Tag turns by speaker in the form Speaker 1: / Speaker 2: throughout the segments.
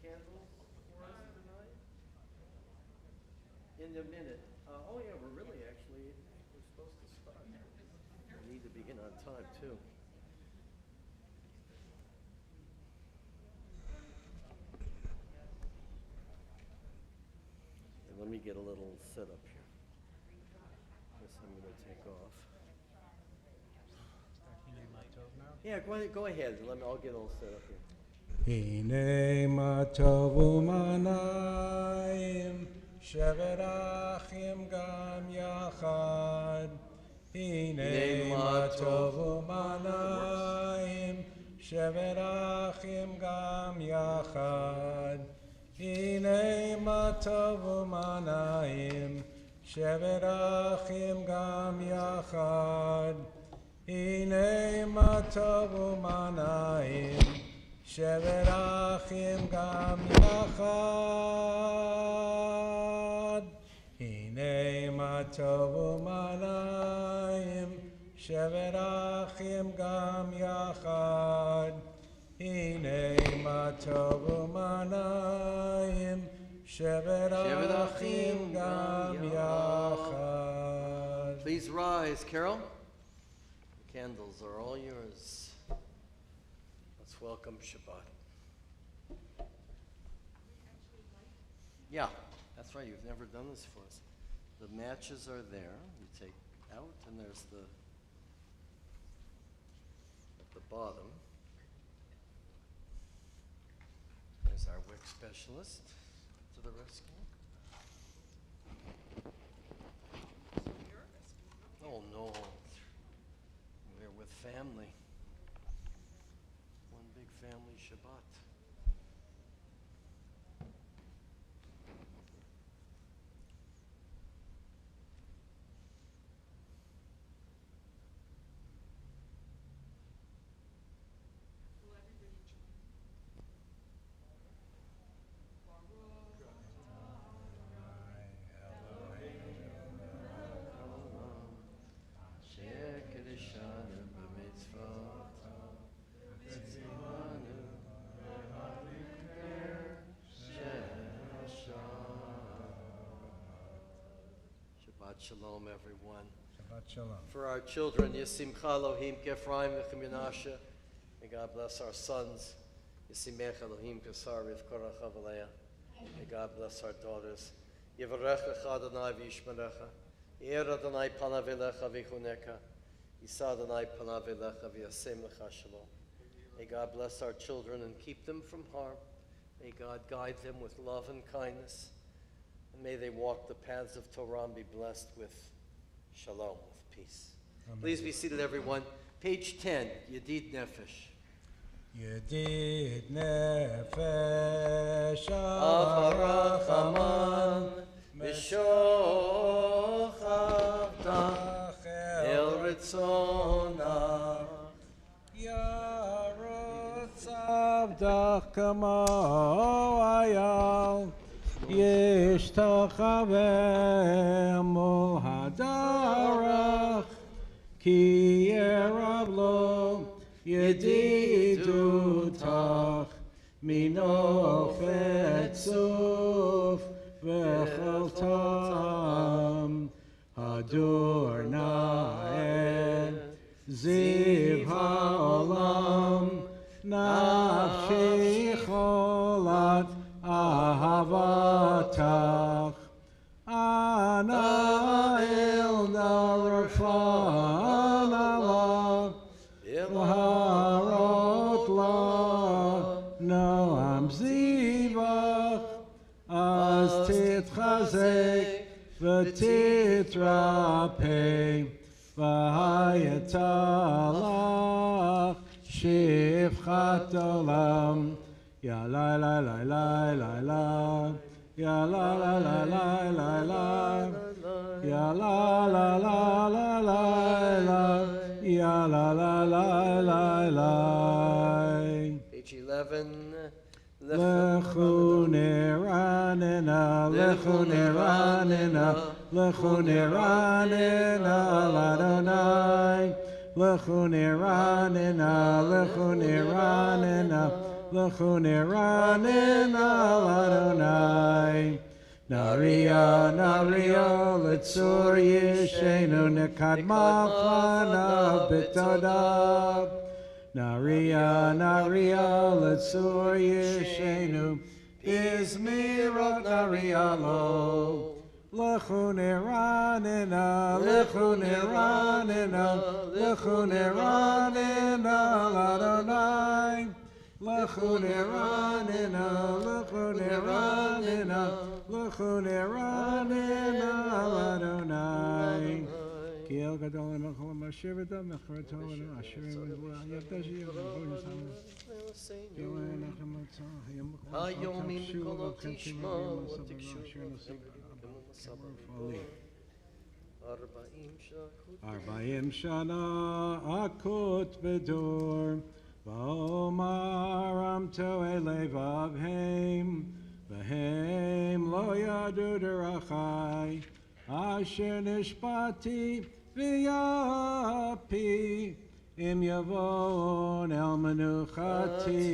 Speaker 1: candles for us tonight? In a minute. Oh yeah, we're supposed to start. We need to begin on time too. And let me get a little set up here. This I'm going to take off. Yeah, go ahead. I'll get all set up here.
Speaker 2: Hine ma tovu manayim shevet achim gam yachad. Hine ma tovu manayim shevet achim gam yachad. Hine ma tovu manayim shevet achim gam yachad. Hine ma tovu manayim shevet achim gam yachad. Hine ma tovu manayim shevet achim gam yachad. Hine ma tovu manayim shevet achim gam yachad.
Speaker 1: Please rise, Carol. The candles are all yours. Let's welcome Shabbat. Yeah, that's right. You've never done this for us. The matches are there. You take out, and there's at the bottom. There's our wick specialist to the rescue. Oh no, we're with family. One big family Shabbat. Shalom, everyone.
Speaker 2: Shabbat Shalom.
Speaker 1: For our children, Yisimcha Elohim Kefraim V'Chem Menashe. May God bless our sons. Yisimech Elohim Kesar V'Korach Avaleah. May God bless our daughters. Yivarechecha Adonai V'Yishmerecha. Ye'er Adonai Panav Elecha V'Chuneka. Yisa Adonai Panav Elecha V'Yasem Lecha Shalom. May God bless our children and keep them from harm. May God guide them with love and kindness. And may they walk the paths of Torah and be blessed with shalom, with peace.
Speaker 2: Amen.
Speaker 1: Please be seated, everyone. Page 10, Yedid Nefesh.
Speaker 2: Yedid nefesh
Speaker 1: Avarachaman V'shochata El Ritzonah
Speaker 2: Yarutz avdach kamo ayal Yishtachaveh mol hadarach Ki yerab lo yedidutach Minofet suf v'chol tam Hadur na'ed ziv ha'olam Nafshi cholat ahavatach Ana el narafan Allah V'harot la noam zivach Az titchazek v'titrapeh V'hayatalach shivchat olam Ya la la la la la la Ya la la la la la la Ya la la la la la la Ya la la la la la
Speaker 1: Page 11.
Speaker 2: Lechu neranena Lechu neranena Lechu neranena Ladonai Lechu neranena Lechu neranena Lechu neranen al Adonai. Naria, Naria, Letzur Yishenu Nekadma Fanav B'Todav. Naria, Naria, Letzur Yishenu Izmirot Naria Lo. Lechu neranena, Lechu neranena, Lechu neranena Adonai. Lechu neranena, Lechu neranena, Lechu neranena Adonai. Ki el gadol melchol masher v'dam mecharato v'no asher v'zlah yavdashi yavdashi
Speaker 1: Hayomim b'kol tishma
Speaker 2: Arba'im shana akut b'dor v'omar amto elevavhem v'hem lo yadu derachai asher nishpati v'yapi im yavon el menuchati.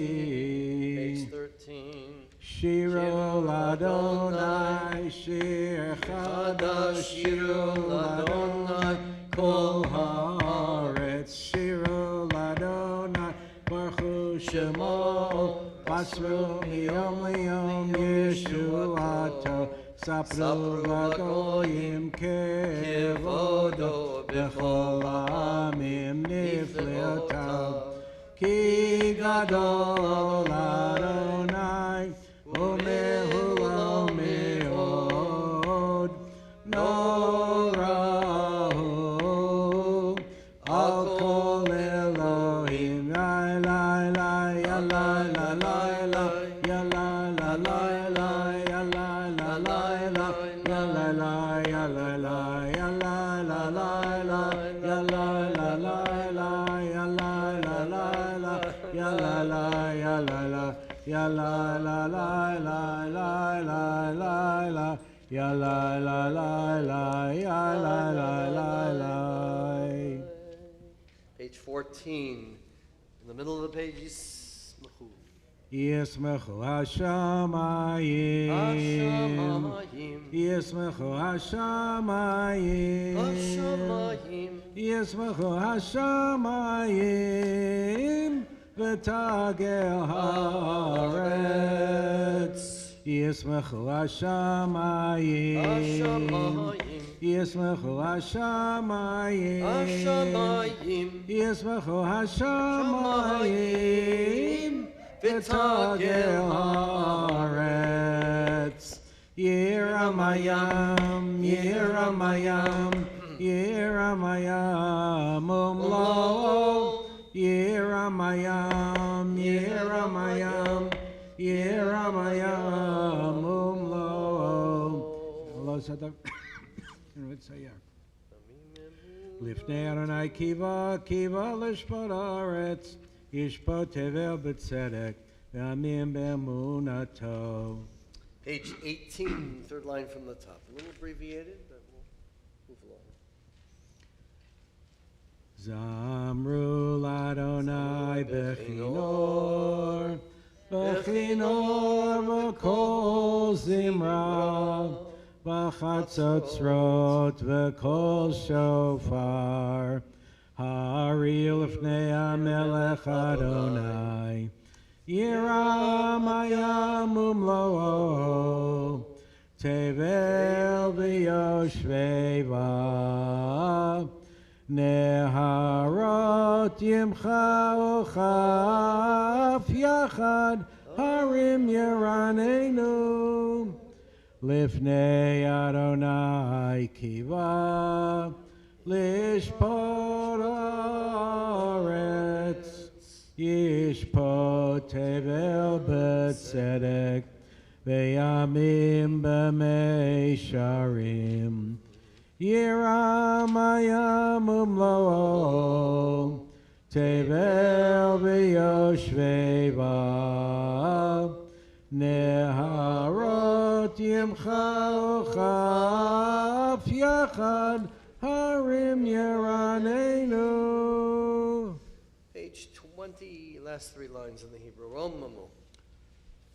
Speaker 1: Page 13.
Speaker 2: Shiro Ladonai, Shir Chadash, Shiro Ladonai, Kol Haaretz. Shiro Ladonai, Baruch Hu Shemo, Basru Miyom Liyom Yeshuato, Sapru Vagoyim Kevodo, Bechol Amim Nifleotav, Ki Gadol Adonai, Omehu meod, Norahu, Al Kol Elohim, La La La, Ya La La La La, Ya La La La La, Ya La La La La, Ya La La, Ya La La, Ya La La La La, Ya La La La La, Ya La La La La, Ya La La, Ya La La. Ya la la la la la la la la. Ya la la la la. Ya la la la la.
Speaker 1: Page 14. In the middle of the page, Yismachu.
Speaker 2: Yismachu Hashamayim.
Speaker 1: Hashamayim.
Speaker 2: Yismachu Hashamayim.
Speaker 1: Hashamayim.
Speaker 2: Yismachu Hashamayim. V'tagel haaretz. Yismachu Hashamayim.
Speaker 1: Hashamayim.
Speaker 2: Yismachu Hashamayim.
Speaker 1: Hashamayim.
Speaker 2: Yismachu Hashamayim. V'tagel haaretz. Yiramayam, Yiramayam, Yiramayam umlo. Yiramayam, Yiramayam, Yiramayam umlo. Allah Sadak. Lifnei Adonai kiva, kiva lishpat haaretz, yishpat tevel b'tzedek, v'amim b'emunato.
Speaker 1: Page 18, third line from the top. A little abbreviated, but we'll move along.
Speaker 2: Zamru l'Adonai bechinor, bechinor v'kol zimra, v'chatzotzrot v'kol shofar, hari l'fnei hamelech Adonai, Yiramayam umlo, tevel v'yoshvei Neharot yimcha uchaf yachad harim yeranenu lifnei Adonai kiva lishpot haaretz yishpot tevel b'tzedek v'yamim b'meisharim Yiramayam umlo, tevel v'yoshvei neharot yimcha uchaf yachad harim yeranenu.
Speaker 1: Page 20. last 3 lines in the Hebrew. Romamu.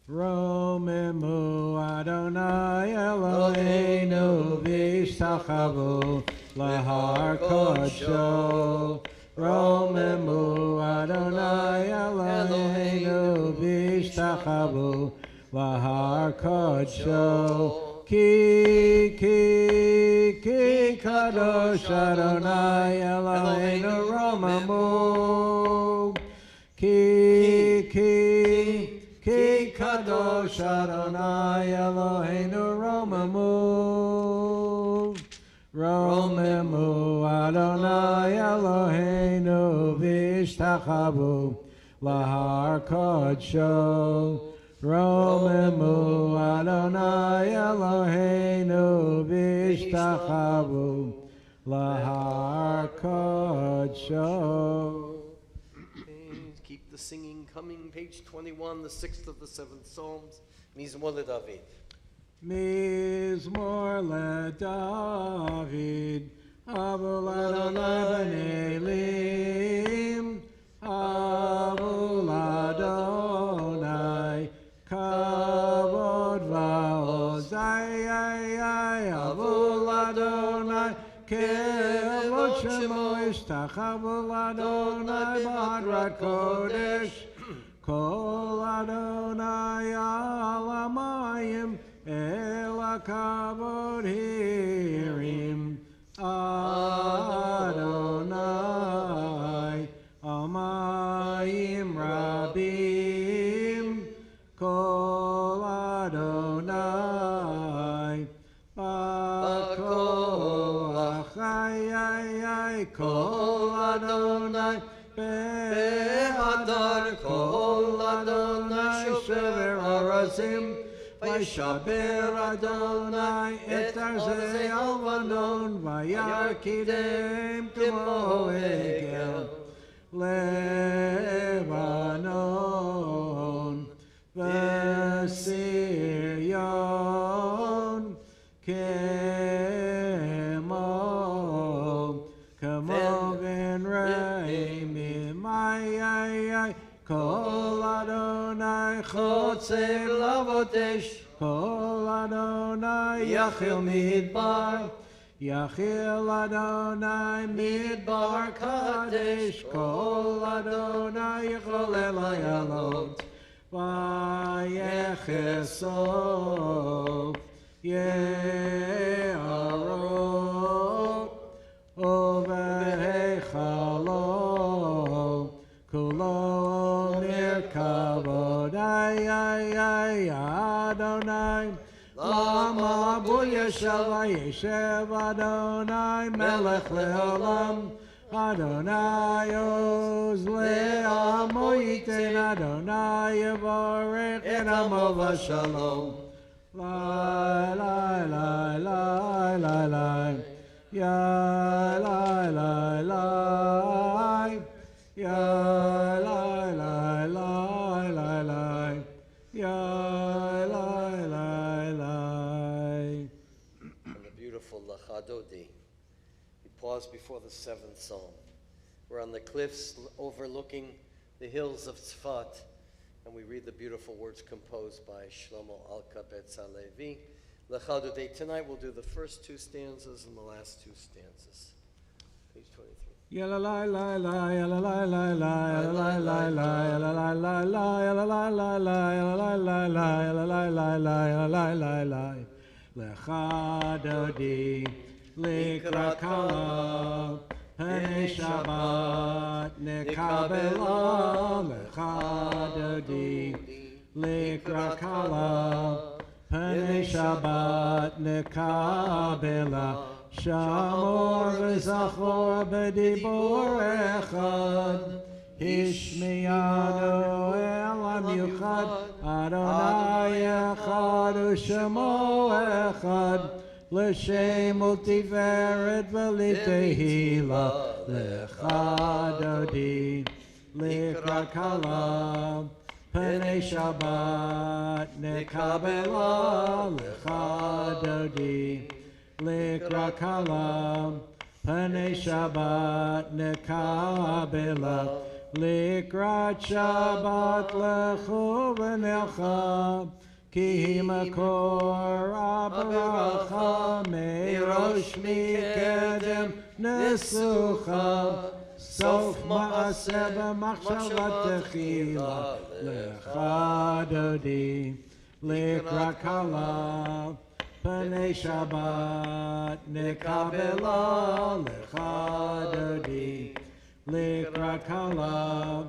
Speaker 2: Romemu Adonai Eloheinu v'ishtachavu lahar kodsho. Romemu Adonai Eloheinu v'ishtachavu lahar kodsho. Ki kadosh Adonai Eloheinu Romemu. Ki kadosh Adonai Eloheinu Romemu. Romemu Adonai Eloheinu v'ishtachavu lahar kodsho. Romemu Adonai Eloheinu v'ishtachavu lahar kodsho.
Speaker 1: Keep the singing coming. Page 21, the 6th of the 7th Psalms. Mizmor LeDavid.
Speaker 2: Mizmor LeDavid. Avul Adonai b'nei Elim. Avul Adonai. Kavod va'oz. Avul Adonai. Kevod shemo ishtachavu Adonai b'adrat kodesh. Kol Adonai al hamayim el hakavod hirim. Adonai hamayim rabim. Kol Adonai b'kolach. Kol Adonai be'adar. Kol Adonai shever harasim. Vayshaber Adonai et arzei alvanon. Vayarkidem k'mo egel Lebanon. V'Sirion kemo v'nreimim. Kol Adonai chotzer lavotesh. Kol Adonai yachil midbar. Yachil Adonai midbar kadesh. Kol Adonai yichol el hayalot. Vayechesof ye'arot ovehechalot. Kulo nirkavod Adonai. Lama buyashav yeshev Adonai melech leolam. Adonai oz le'amo yiten. Adonai yevarech et amo v'shalom. Lai lai lai lai lai lai. Ya lai lai lai. Ya lai lai lai lai lai. Ya lai lai lai.
Speaker 1: And the beautiful Lachadodi. We pause before the 7th Psalm. We're on the cliffs overlooking the hills of Tzfat, and we read the beautiful words composed by Shlomo Alka Betz Halevi. Lachadodi. Tonight we'll do the first 2 stanzas and the last 2 stanzas. Page 23.
Speaker 2: Yalla la la la, yalla la la la, yalla la la la, yalla la la la, yalla la la la, yalla la la la, yalla la la la, yalla la la. Lechadodi, likrakala, Penei Shabbat nekabela. Lechadodi, likrakala, Penei Shabbat nekabela. Shamor v'zachor b'dibor echad. Hishmiyanu el hamiuchad. Adonai echad u'shemo echad. L'shem u'tiferet v'litehila. Lechadodi likrat kala. Penei Shabbat nekabela. Lechadodi likrat kala. Penei Shabbat nekabela. לקראת שבת לכו ונלכה, כי מקור הברכה מראש מקדם נסוכה, סוף מעשה במחשבה תחילה, לך דודי, לקראת קלה, פני שבת נקבלה, לך דודי, לקראת קלה,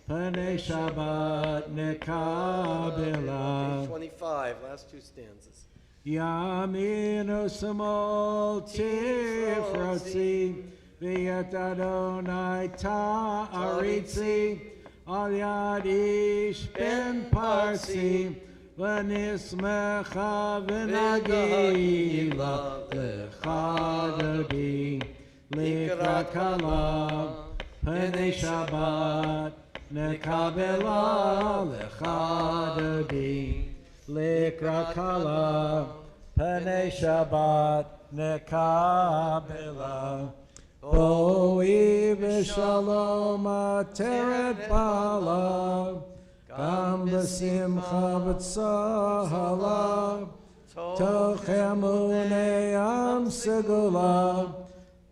Speaker 2: פני שבת נקבלה.
Speaker 1: Page 25, last two stanzas.
Speaker 2: ימין ושמאל תפרצי, ואת אדוני תעריצי, על יד איש בן פרסי, ונשמחה ונגילה, לך דודי, לקראת קלה, פני שבת נקבלה, לך דודי, לקראת קלה, פני שבת נקבלה. בואי בשלום עטרת בעלה, גם בשמחה וצהלה, תוך אמוני עם סגולה.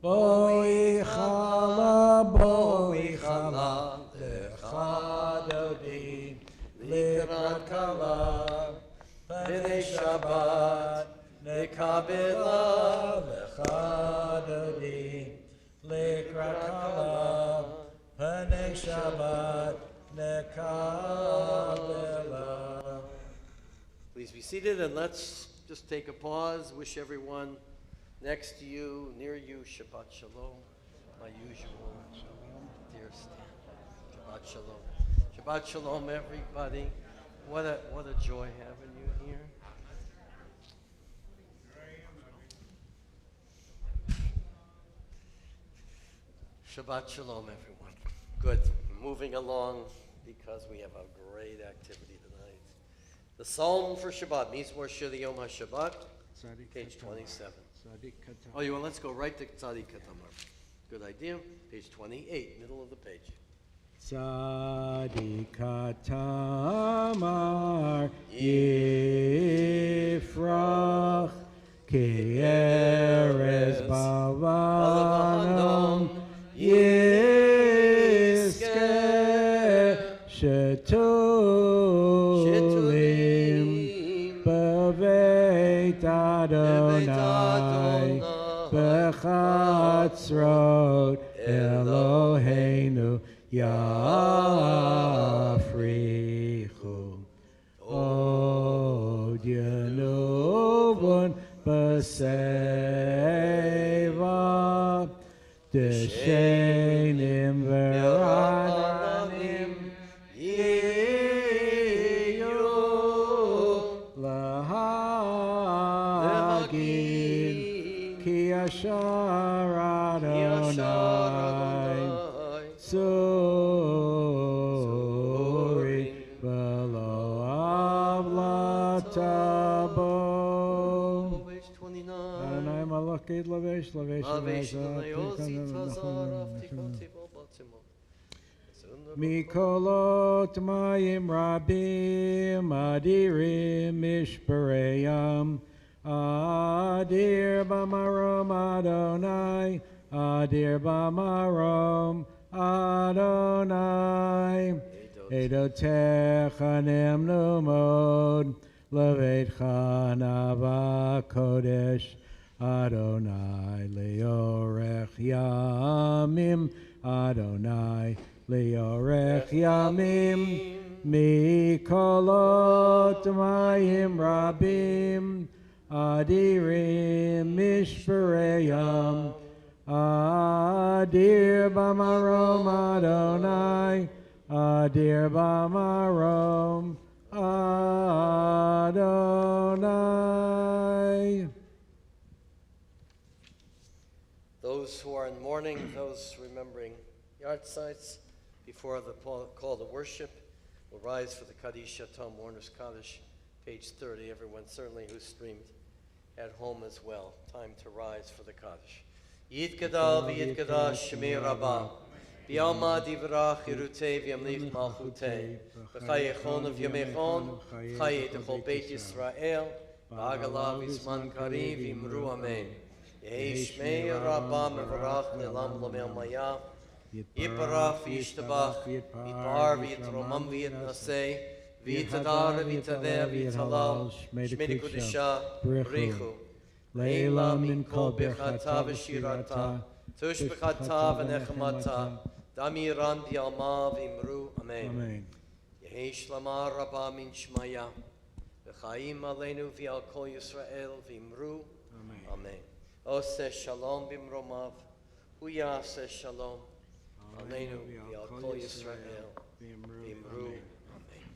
Speaker 2: בואי חלה, בואי חלה, לך דודי, לקראת קלה, פני שבת נקבלה, לך דודי, לקראת קלה, פני שבת נקבלה.
Speaker 1: Please be seated and let's just take a pause. Wish everyone next to you, near you, Shabbat Shalom. My usual dear Stan. Shabbat Shalom. Shabbat Shalom, everybody. What a joy having you here. Shabbat Shalom, everyone. Good. Moving along because we have a great activity tonight. The Psalm for Shabbat, Mizmor Shir Yom HaShabbat, page 27. Oh, let's go right to Tzadik Katamar. Good idea. Page 28, middle of the page.
Speaker 2: Tzadik Katamar Yifrach Ki Erez Bavanom Yiske Shetulim Baveit Adonai Bechatzrot Eloheinu Yafrichu Od Yenuvon B'Seva Deshenim V'Rananim Yiyu Lahagid Ki Yashar Adonai Suri V'Lo Avlatabo.
Speaker 1: Page 29.
Speaker 2: Adonai Malachid Lavesh Lavesh Mikolot Mayim Rabim Adirim Mishpareyam Adir Bamarom Adonai Adir Bamarom Adonai Edotecha Nemnu Mod Levetcha Nava Kodesh Adonai Leorech Yamim Adonai Leorech Yamim Mikolot Mayim Rabim Adirim Mishpareyam Adir Bamarom Adonai Adir Bamarom Adonai.
Speaker 1: Those who are in mourning, those remembering yard sites, before the call to worship, will rise for the Kaddish Yatom Warner's Kaddish, page 30. Everyone certainly who streamed at home as well. Time to rise for the Kaddish. Yitgadal v'yitgadash Shemir Rabbah. Bialma divrach irute v'yamlich malchute. V'chayechon of yamechon. V'chaye dechol Beit Yisrael. V'agalav isman kariv imru amen. Yehi shmei rabba mevarach le'lam lomel maya. Yiparach v'yishtabach. Yipar v'yitromam v'yitnaseh. V'yitadar v'yitaveh v'yitalal. Shmei kudisha brichu. Leila min kol bechata v'shirata. Tush b'chata v'nechemata. Damiran bialma v'imru amen.
Speaker 2: Amen.
Speaker 1: Yehi shlama rabba min shmaya. V'chaim aleinu v'al kol Yisrael v'imru amen. Oseh shalom b'mromav. Huyaseh shalom. Aleinu v'al kol Yisrael v'imru amen.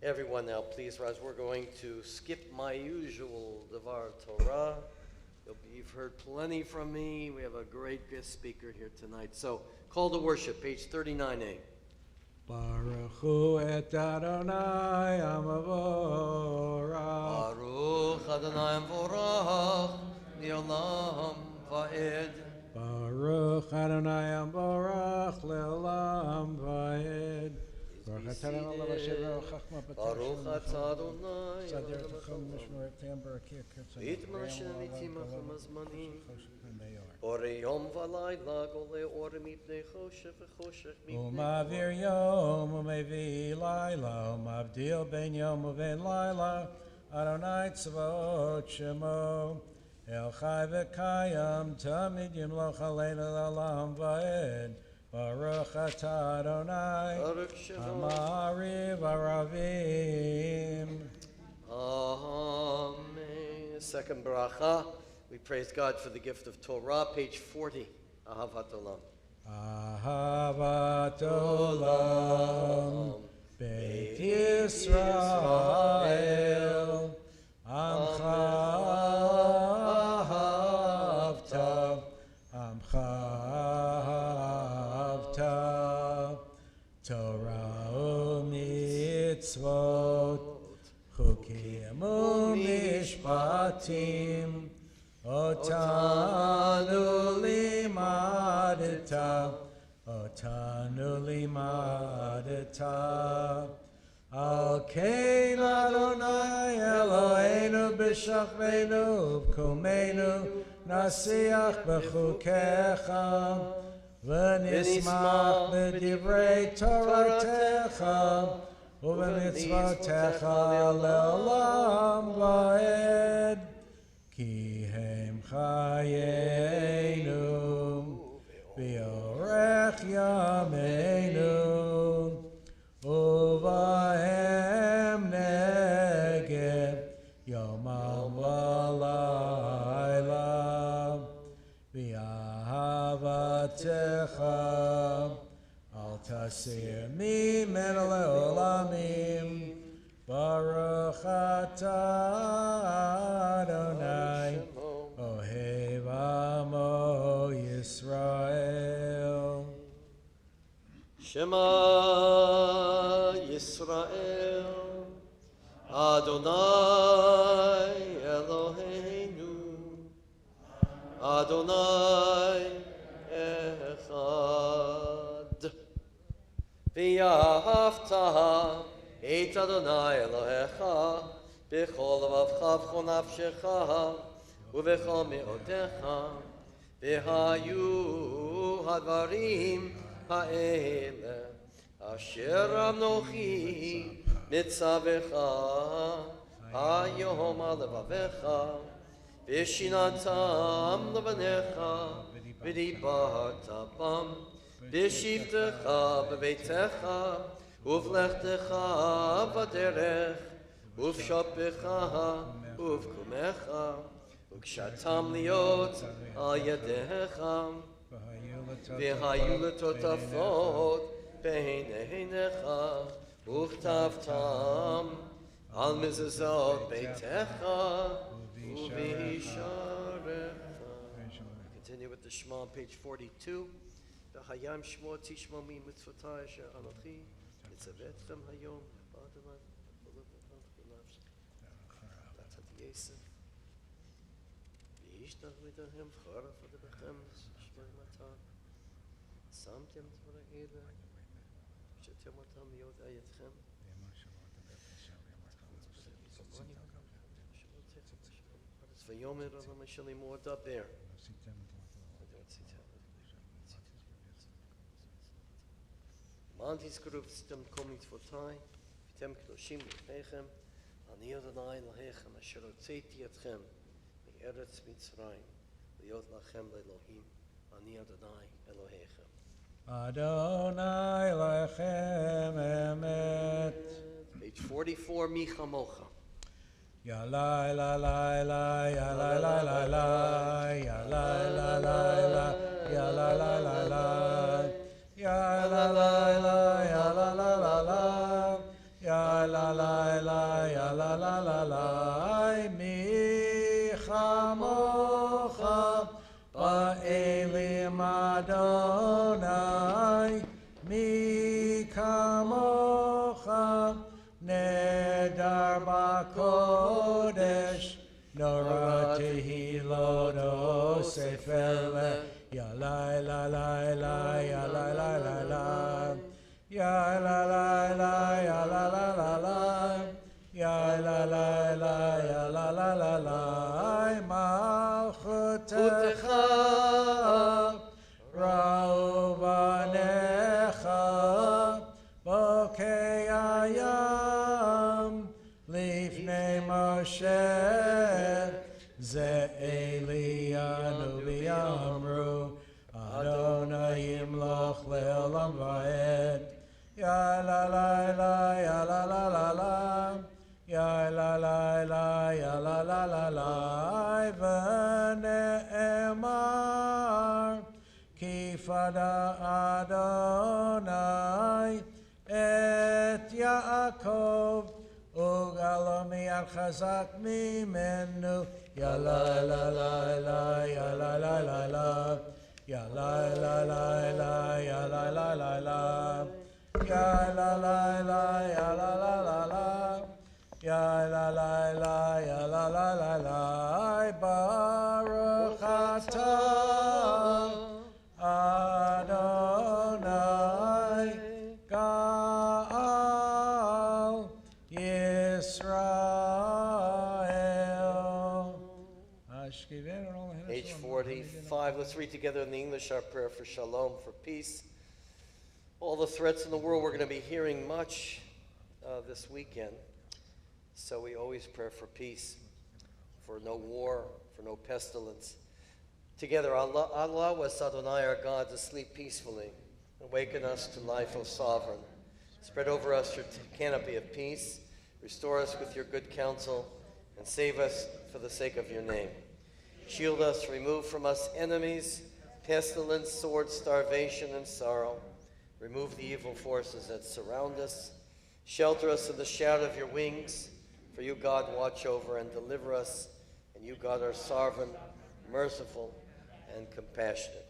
Speaker 1: Everyone now please rise. We're going to skip my usual Devar Torah. You've heard plenty from me. We have a great guest speaker here tonight. So, call to worship, page 39a.
Speaker 2: Baruch hu et Adonai Amavorach.
Speaker 1: Baruch Adonai Amvorach, Leolam Va'ed.
Speaker 2: Baruch Adonai Amavorach, Leolam Va'ed. Baruch atah Adonai Lavashem Chachma
Speaker 1: Baruch atah Adonai
Speaker 2: Sadir Tachom Mishmor Tam Barakir Kirtzon
Speaker 1: Itmashem Itimachom Azmanim Borei Yom V'Layla Golei Orem Mipnei Choshech V'Choshech Mipnei
Speaker 2: Umavir Yom Umevi Laila Umavdil Ben Yom Uven Laila Adonai Tzvaot Shemo El Chai V'Kayam Tamid Yimloch Aleinu L'Olam Va'ed Baruch atah Adonai Amariv Aravim.
Speaker 1: Amen. Second bracha. We praise God for the gift of Torah, page 40. Ahavat Olam.
Speaker 2: Ahavat Olam Beit Yisrael Amcha Ahavta Amcha Torah u'mitzvot, chukim u'mishpatim, otanu limadeta, al kein Adonai Eloheinu b'shachvenu v'kumenu nasiach b'chukecha, ונשמח בדברי תורתך ובמצוותיך לעולם ועד, כי הם חיינו באורך ימינו, ובהם נגד יומם ולילה. באהבתך אל תסיר ממנו לעולמים. ברוך אתה אדוני אוהב עמו ישראל.
Speaker 1: Shema Yisrael Adonai Eloheinu Adonai Echad. V'yahavta et Adonai Elohecha b'chol levavcha v'chol nafshecha u'v'chol me'odecha v'hayu hadvarim ha'ele asher anochi mitzavecha hayom alevavecha v'shinatam levanecha v'dibarta bam v'shivtecha b'veitecha uvlechtecha b'derech uvshapecha uvkumecha ukshatam liot al yadecha v'hayu letotafot b'eineinecha uchtavtam al mezuzot beitecha Continue with the Shema on page 42. V'hayam shmo tishmo mi mitzvotai asher anochi etzavetchem hayom b'adamai v'levav v'nafsh v'atat yesef v'yishtach midahem chara v'debechem shmei matan שמתם דברי אלה, שאתם אותם מיודע ידכם. ויאמר אדם אשר עמו אדבר. למען תזכרו ועשיתם כל מצוותיי, ואתם קדושים לפניכם, אני אדוני אלוהיכם אשר הוצאתי אתכם מארץ מצרים, להיות לכם לאלוהים, אני אדוני אלוהיכם.
Speaker 2: Adonai lechem emet.
Speaker 1: Page 44, מי כמוך.
Speaker 2: Ya la la la la, ya la la la la, ya la la la la, ya la la la la, ya la la la, ya la la la la, ya la la la, ya la la la la, mi chamocha ba'elim Adonai, mi kamocha Nedar b'kodesh, Nora tehilot osefele, Ya la la la la, Ya la la la la, Ya la la la, Ya la la la la, Ya la la la, Ya la la la la, Malchutecha ra'u banecha, Bokei hayam lifnei Moshe, Ze Elianu v'yamru, Adonai yimloch le'olam va'ed. Ya la la la, ya la la la la, ya la la la, ya la la la la, v'ne'emar ki fada Adonai et Yaakov ugalomi al chazak mimenu. Ya la la la la, ya la la la la, ya la la la la, ya la la la la, ya la la la, ya la la la la, ya la la la, ya la la la la, Baruch atah Adonai Gaal Yisrael.
Speaker 1: Page 45, let's read together in the English our prayer for shalom, for peace. All the threats in the world we're going to be hearing much this weekend. So we always pray for peace, for no war, for no pestilence. Together, allow us, Adonai, our God, to sleep peacefully. Awaken us to life, O Sovereign. Spread over us your canopy of peace. Restore us with your good counsel, and save us for the sake of your name. Shield us, remove from us enemies, pestilence, sword, starvation, and sorrow. Remove the evil forces that surround us. Shelter us in the shadow of your wings. For you, God, watch over and deliver us. And you, God, are sovereign, merciful, and compassionate.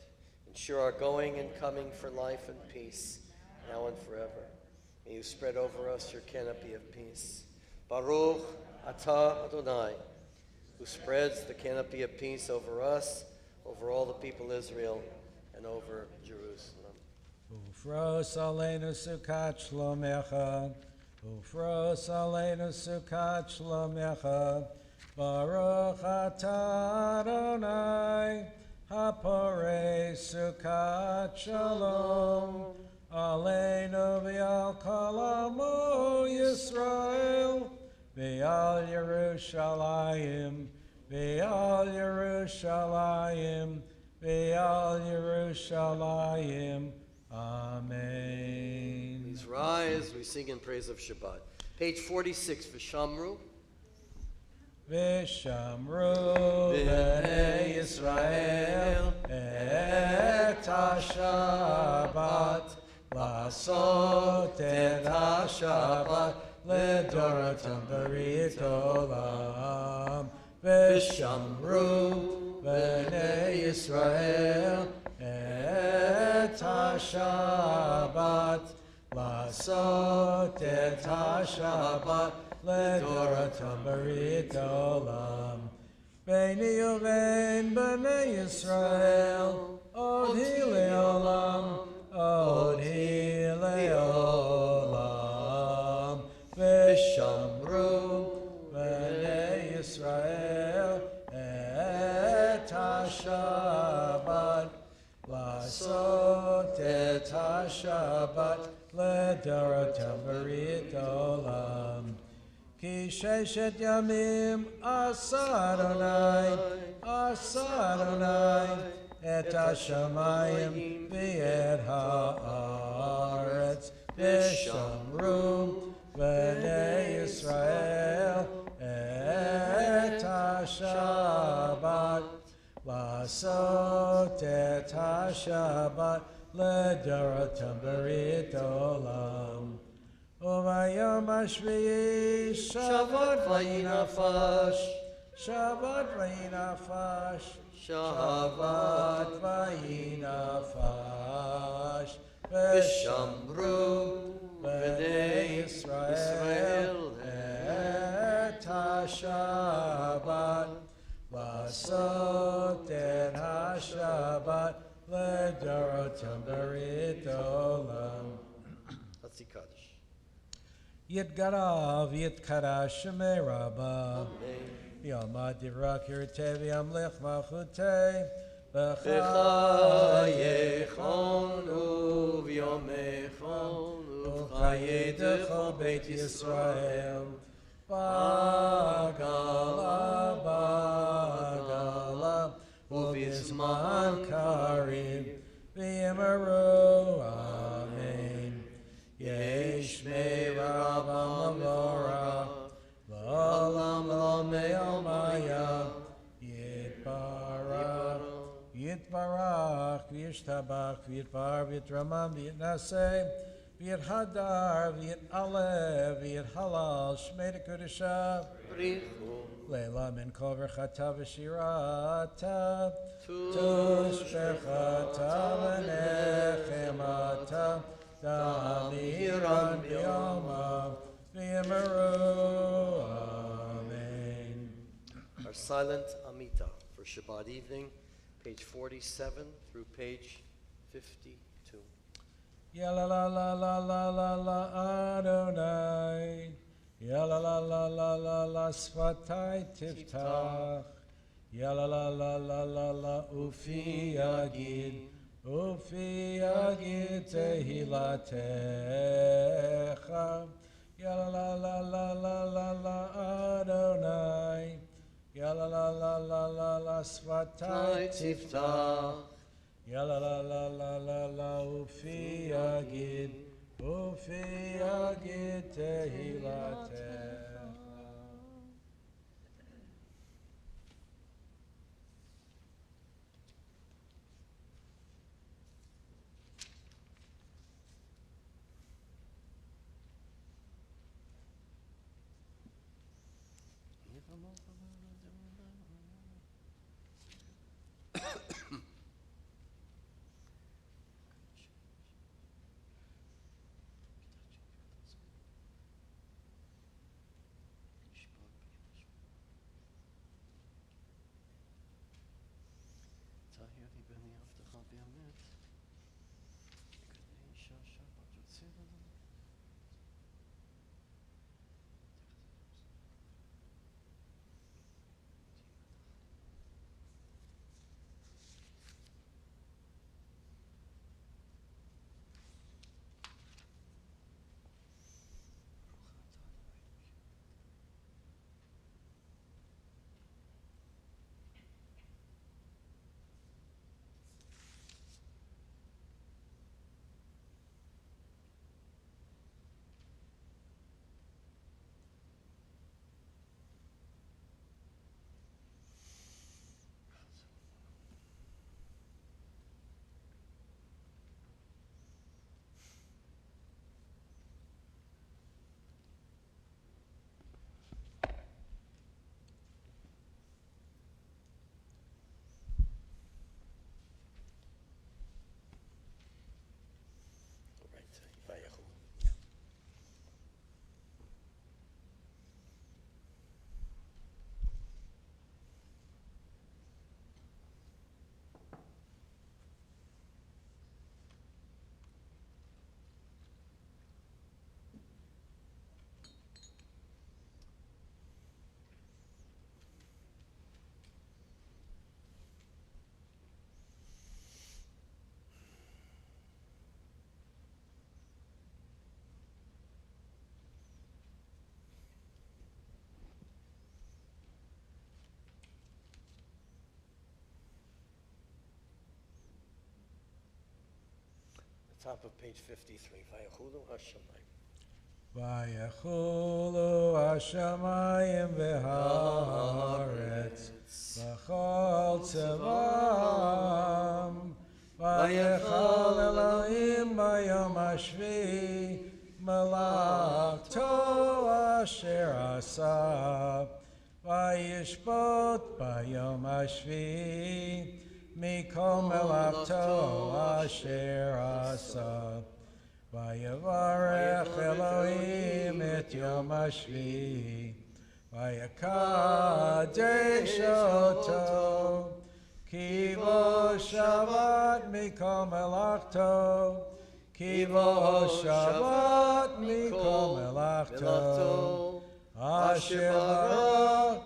Speaker 1: Ensure our going and coming for life and peace, now and forever. May you spread over us your canopy of peace. Baruch atah Adonai, who spreads the canopy of peace over us, over all the people of Israel, and over Jerusalem.
Speaker 2: Ufros aleinu sukat shlomecha, Ufros aleinu sukat shlomecha, Baruch atah Adonai, Haporei sukat shalom, aleinu v'al kol amo Yisrael, v'al Yerushalayim, v'al Yerushalayim, v'al Yerushalayim. Amen.
Speaker 1: Please rise. We sing in praise of Shabbat. Page 46, V'shamru.
Speaker 2: V'shamru b'nei Yisrael et ha-Shabbat, la'asot et ha-Shabbat ledoratam b'rit olam. V'shamru b'nei Yisrael et ha-Shabbat, la'asot et ha-Shabbat ledoratam b'rit olam. Beini uvein b'nei Yisrael od hi le'olam, Odi leolam v'shamru b'nei Yisrael et ha-Shabbat לעשות את השבת לדורותם ברית עולם. כי ששת ימים עשה אדוני את השמיים ואת הארץ ושמרו בני ישראל את השבת לעשות את השבת לדורותם ברית עולם. וביום השביעי שבת ויהי נפש, שבת ויהי נפש, שבת ויהי נפש, ושמרו בני ישראל את השבת לעשות את השבת לדורותם ברית עולם.
Speaker 1: חצי קדש.
Speaker 2: יתגרה ויתקדש שמי רבה. יעמד דברה קראתי וימלך מלכותי
Speaker 1: בחייכון וביומכון
Speaker 2: ובחיי דכל בית ישראל. בגלה בגלה ובזמן קריב ויאמרו אמן. יש מרבה מבורך לעולם לעולמי עולמיה יתברך וישתבח ויתפאר ויתרומם ויתנשא ויתהדר ויתעלה ויתהלל שמי לקודשה לילה מן כל ברכתה ושירתה תושבחתה ונחמתה תאמירן ביומה ויאמרו amen.
Speaker 1: Our silent Amita for Shabbat evening, page 47 through page 52.
Speaker 2: Ya la la la la la la la Adonai. Ya la la la la la la Sfatai Tiftach. Ya la la la la la la Ufi Yagid. Ufi Yagid Tehilatecha. Ya la la la la la la la Adonai. Ya la la la la la la Sfatai Tiftach. Ya la la la la la la Ufi Yagid Tehilatecha.
Speaker 1: Top of page 53. Vayachulu Hashemayim.
Speaker 2: Vayachulu Hashemayim v'haaretz v'chol tzevam vayechal Elohim b'yom hashvi malachto asher asa vayishbot b'yom hashvi mikol malachto asher asa Vayavarech Elohim et Yom HaShvi Vayakadesh oto Kivo Shabbat mikol melachto Kivo Shabbat mikol melachto Asher bara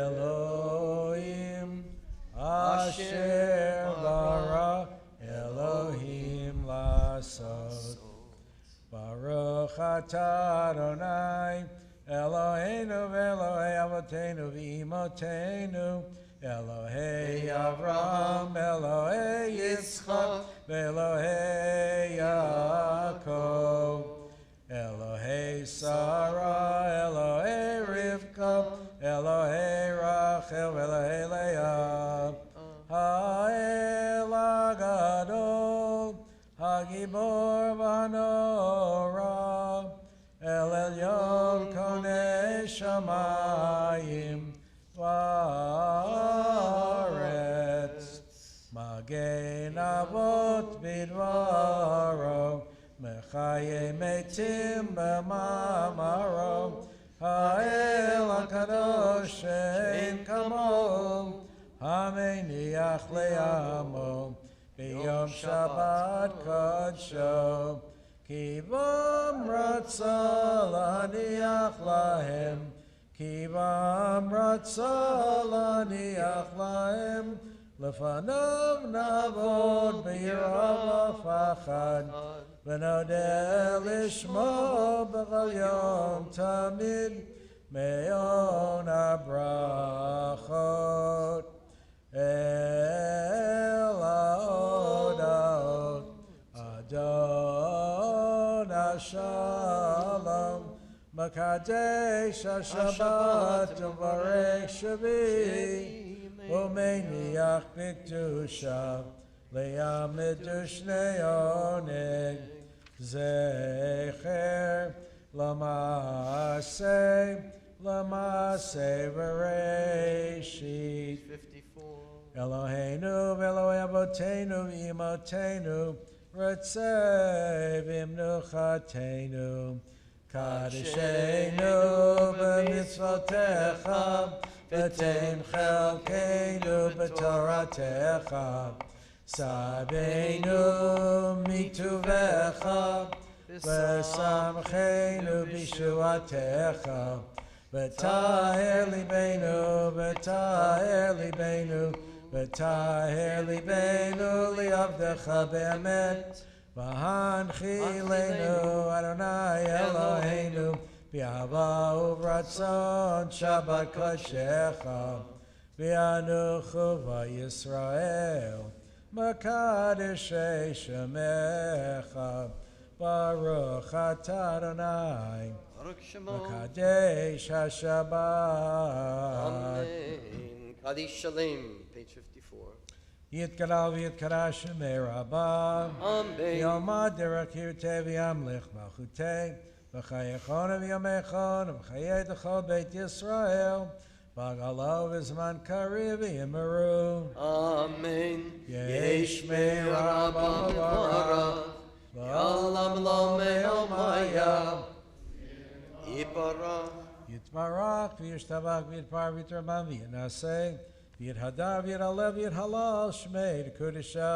Speaker 2: Elohim Asher bara Elohim Lasot Baruch atah Adonai Eloheinu v'Elohei Avoteinu v'Imotenu Elohei Avraham Elohei Yitzchak v'Elohei Yaakov Elohei Sarah Elohei Rivka Elohei Rachel v'Elohei Leah Ha'el HaGadol Hagibor Vanora El Elyon Konei Shamayim Varetz Magen Avot Bidvaro Mechaye Metim B'mamaro Ha'el HaKadosh Ein Kamo Hameniach Le'amo B'yom Shabbat Kodsho Kivam Ratza Laniach Lahem Kivam Ratza Laniach Lahem Lefanav Navod B'yirav V'achad V'nodeh Lishmo B'chol Yom Tamid Me'on HaBrachot El HaOdot Adon HaShalom Makadesh HaShabbat Uvarech Shavi Umeniach B'Kedusha Le'amid Shnei Oneg Zecher L'Maseh V'Reishit
Speaker 1: 54.
Speaker 2: Eloheinu v'Elohei Avoteinu v'Imotenu Retzeh v'Imnuchatenu Kadeshenu b'mitzvotecha v'tein chelkeinu b'toratecha Sabeinu mituvecha v'samcheinu b'shuatecha V'taher libeinu, v'taher libeinu, v'taher libeinu li'avdecha be'emet v'hanchilenu Adonai Eloheinu b'ahava uv'ratzon Shabbat kodeshecha v'anuchu v'Yisrael Makadeshei shemecha Baruch atah Adonai
Speaker 1: Baruch Shemo.
Speaker 2: Makadesh HaShabbat
Speaker 1: Amen. Kaddish Shalom, page 54.
Speaker 2: Yitgadal v'yitkara Shemei Rabbah
Speaker 1: Amen.
Speaker 2: Yomad derech yirteh v'yamlich malchuteh v'chayechon v'yamechon v'chayei d'chol Beit Yisrael v'agalo v'zman kariv v'yimeru
Speaker 1: Amen.
Speaker 2: Yesh me'Rabbah
Speaker 1: Me'Rabbah Ya'olam lo me'omaya Yiparach
Speaker 2: Yitbarach v'yishtabach v'yitpar v'yitramam v'yinaseh v'yithadar v'yitalev v'yithalal Shmei d'Kudisha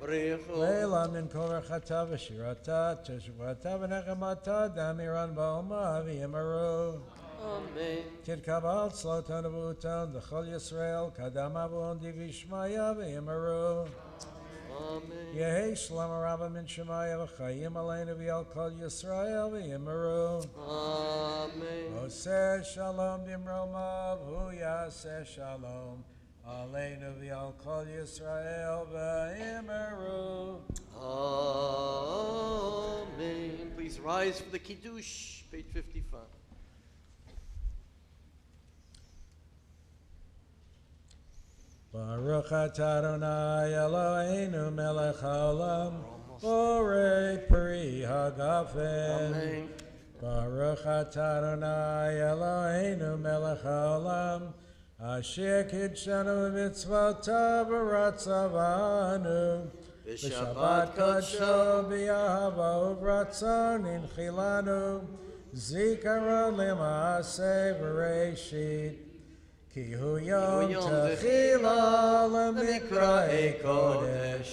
Speaker 1: Brichu
Speaker 2: Leila min kol rechata v'shirata teshuvata v'nechemata damiran ba'oma v'yimaru
Speaker 1: Amen.
Speaker 2: Tidkabal slotan avutan d'chol Yisrael kadam avon divishmaya v'yimaru
Speaker 1: Amen.
Speaker 2: Yehi Shalom Rabba min Shemaya v'chayim aleinu v'yal kol Yisrael v'yimaru
Speaker 1: Amen.
Speaker 2: Oseh Shalom dimromav hu yaseh Shalom aleinu v'yal kol Yisrael v'yimaru
Speaker 1: rise for the Kiddush, page 55.
Speaker 2: Baruch atah Adonai Eloheinu melech haolam, borei pri hagafen.
Speaker 1: Amen.
Speaker 2: Baruch atah Adonai Eloheinu melech haolam, asher kidshanu b'mitzvotav v'ratzavanu, v'shabbat kodsho b'yahava u'v'ratzon inchilanu, zikaron l'maaseh v'reishit. Ki hu yom techila l'mikra'ei kodesh,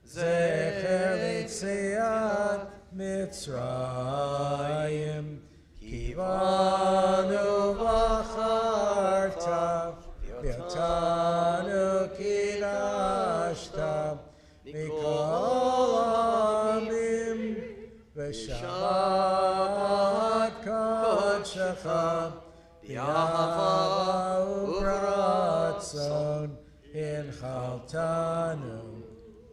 Speaker 2: zecher l'tziat Mitzrayim. Ki banu v'acharta, v'yotanu kidashta, mikol amim, v'shabbat kodshecha, Yahava u'ratzon inchaltanu,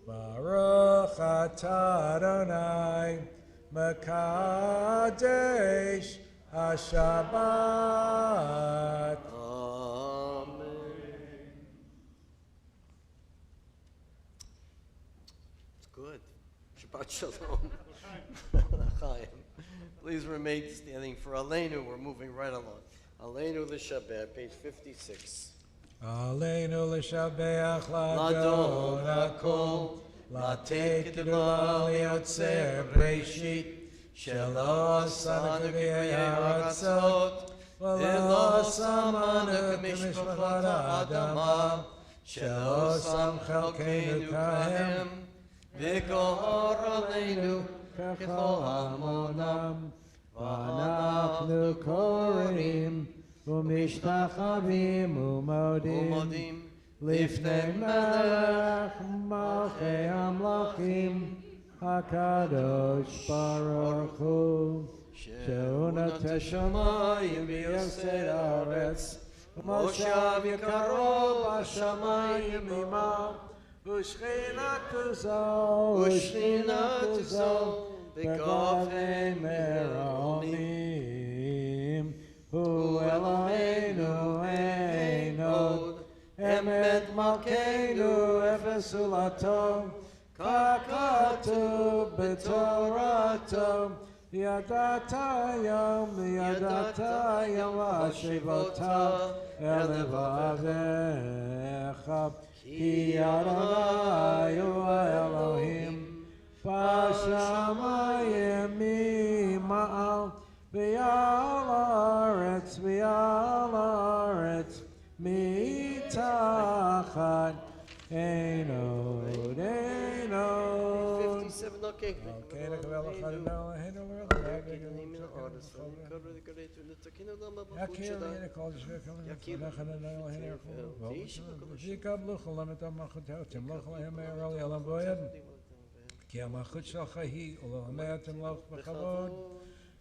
Speaker 2: Baruch atah Adonai Mekadesh HaShabbat.
Speaker 1: Amen. It's good. Shabbat Shalom. Chaim. Please remain standing for Aleinu. We're moving right along. Aleinu l'Shabbat, page 56.
Speaker 2: Aleinu l'shabeach
Speaker 1: Ladon
Speaker 2: ladon
Speaker 1: hakol,
Speaker 2: Latet kedula liotzer breshit, shelo asanu k'v'yaratzot, v'lo samanu k'mishpachot ha'adama, shelo sam chalkeinu kahem,
Speaker 1: v'gohor aleinu
Speaker 2: k'chol hamonam, v'anachnu korim, u'mishtachavim u'modim,
Speaker 1: umodim
Speaker 2: Lifnei melech malchei hamlachim, HaKadosh Baruch Hu, shehu noteh shamayim v'yosei haaretz, Moshav yikaro b'shamayim imam, u'shchinatu zo, b'gavei meromim, Hu Eloheinu ein od, Emet Malkeinu Efes Ulato, Kakatu B'Torato, Yadata Yom Hashivota Elevavecha, Ki Adonai Hu Elohim, B'Shamayim Mima'al, V'yal Haaretz, Mitachat Einod.
Speaker 1: 57, okay.